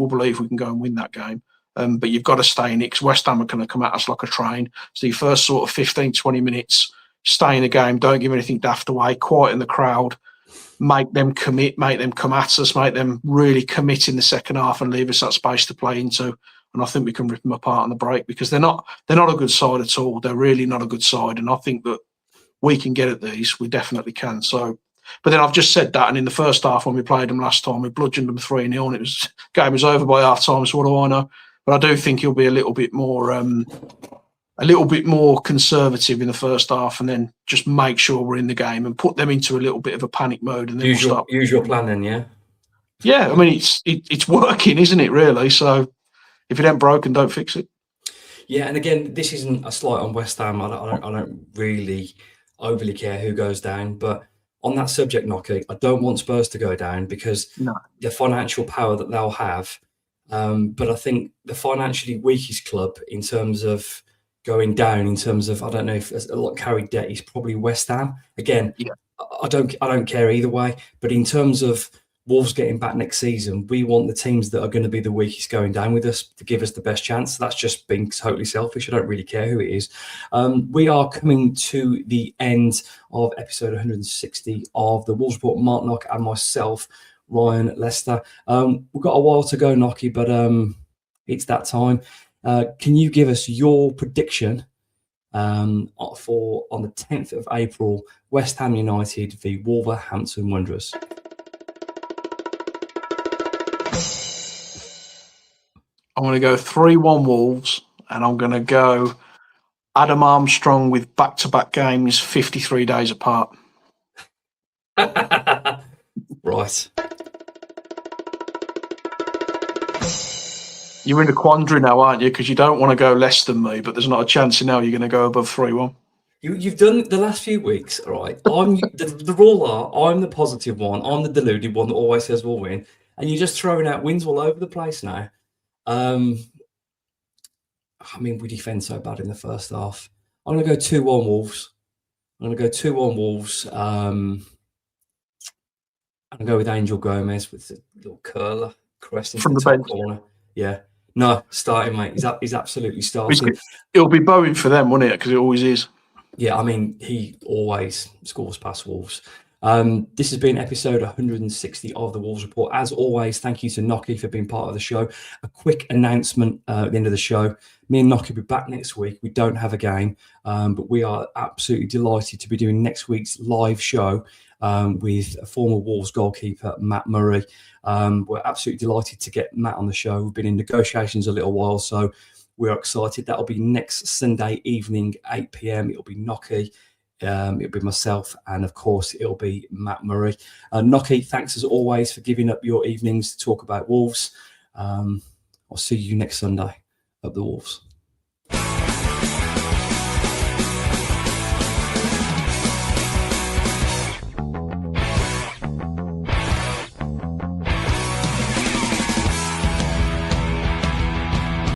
believe we can go and win that game. But you've got to stay in it because West Ham are going to come at us like a train. So your first sort of 15, 20 minutes, stay in the game. Don't give anything daft away. Quieten the crowd. Make them commit, make them come at us, make them really commit in the second half and leave us that space to play into. And I think we can rip them apart on the break because they're not a good side at all. They're really not a good side. And I think that we can get at these. We definitely can. So, but then I've just said that. And in the first half, when we played them last time, we bludgeoned them 3-0 and game was over by half time. So what do I know? But I do think he'll be a little bit more conservative in the first half and then just make sure we're in the game and put them into a little bit of a panic mode. And then use your plan then, yeah? Yeah, I mean, it's working, isn't it, really? So if it ain't broken, don't fix it. Yeah, and again, this isn't a slight on West Ham. I don't really overly care who goes down. But on that subject, Nocky, I don't want Spurs to go down because the financial power that they'll have. But I think the financially weakest club in terms of going down, in terms of, I don't know if there's a lot carried debt, is probably West Ham. Again, I don't care either way. But in terms of Wolves getting back next season, we want the teams that are going to be the weakest going down with us to give us the best chance. That's just being totally selfish. I don't really care who it is. We are coming to the end of episode 160 of the Wolves Report. Mark Knock and myself, Ryan Lester. We've got a while to go, Knocky, but it's that time. Can you give us your prediction for on the 10th of April, West Ham United v Wolverhampton Wanderers? I'm going to go 3-1 Wolves, and I'm going to go Adam Armstrong with back-to-back games 53 days apart. Right. You're in a quandary now, aren't you? Because you don't want to go less than me, but there's not a chance now you're going to go above 3-1. You've done the last few weeks, all right? The rule are I'm the positive one. I'm the deluded one that always says we'll win. And you're just throwing out wins all over the place now. I mean, we defend so bad in the first half. I'm going to go 2-1 Wolves. I'm going to go 2-1 Wolves. I'm going to go with Angel Gomez with the little curler cresting from the top corner. Yeah. No, starting, mate. He's absolutely starting. It'll be Bowen for them, won't it? Because it always is. Yeah, I mean, he always scores past Wolves. This has been episode 160 of the Wolves Report. As always, thank you to Nocky for being part of the show. A quick announcement at the end of the show. Me and Nocky will be back next week. We don't have a game, but we are absolutely delighted to be doing next week's live show with a former Wolves goalkeeper, Matt Murray. We're absolutely delighted to get Matt on the show. We've been in negotiations a little while, so we're excited. That'll be next Sunday evening, 8 p.m. It'll be Nocky. It'll be myself, and of course, it'll be Matt Murray. Nocky, thanks as always for giving up your evenings to talk about Wolves. I'll see you next Sunday at the Wolves.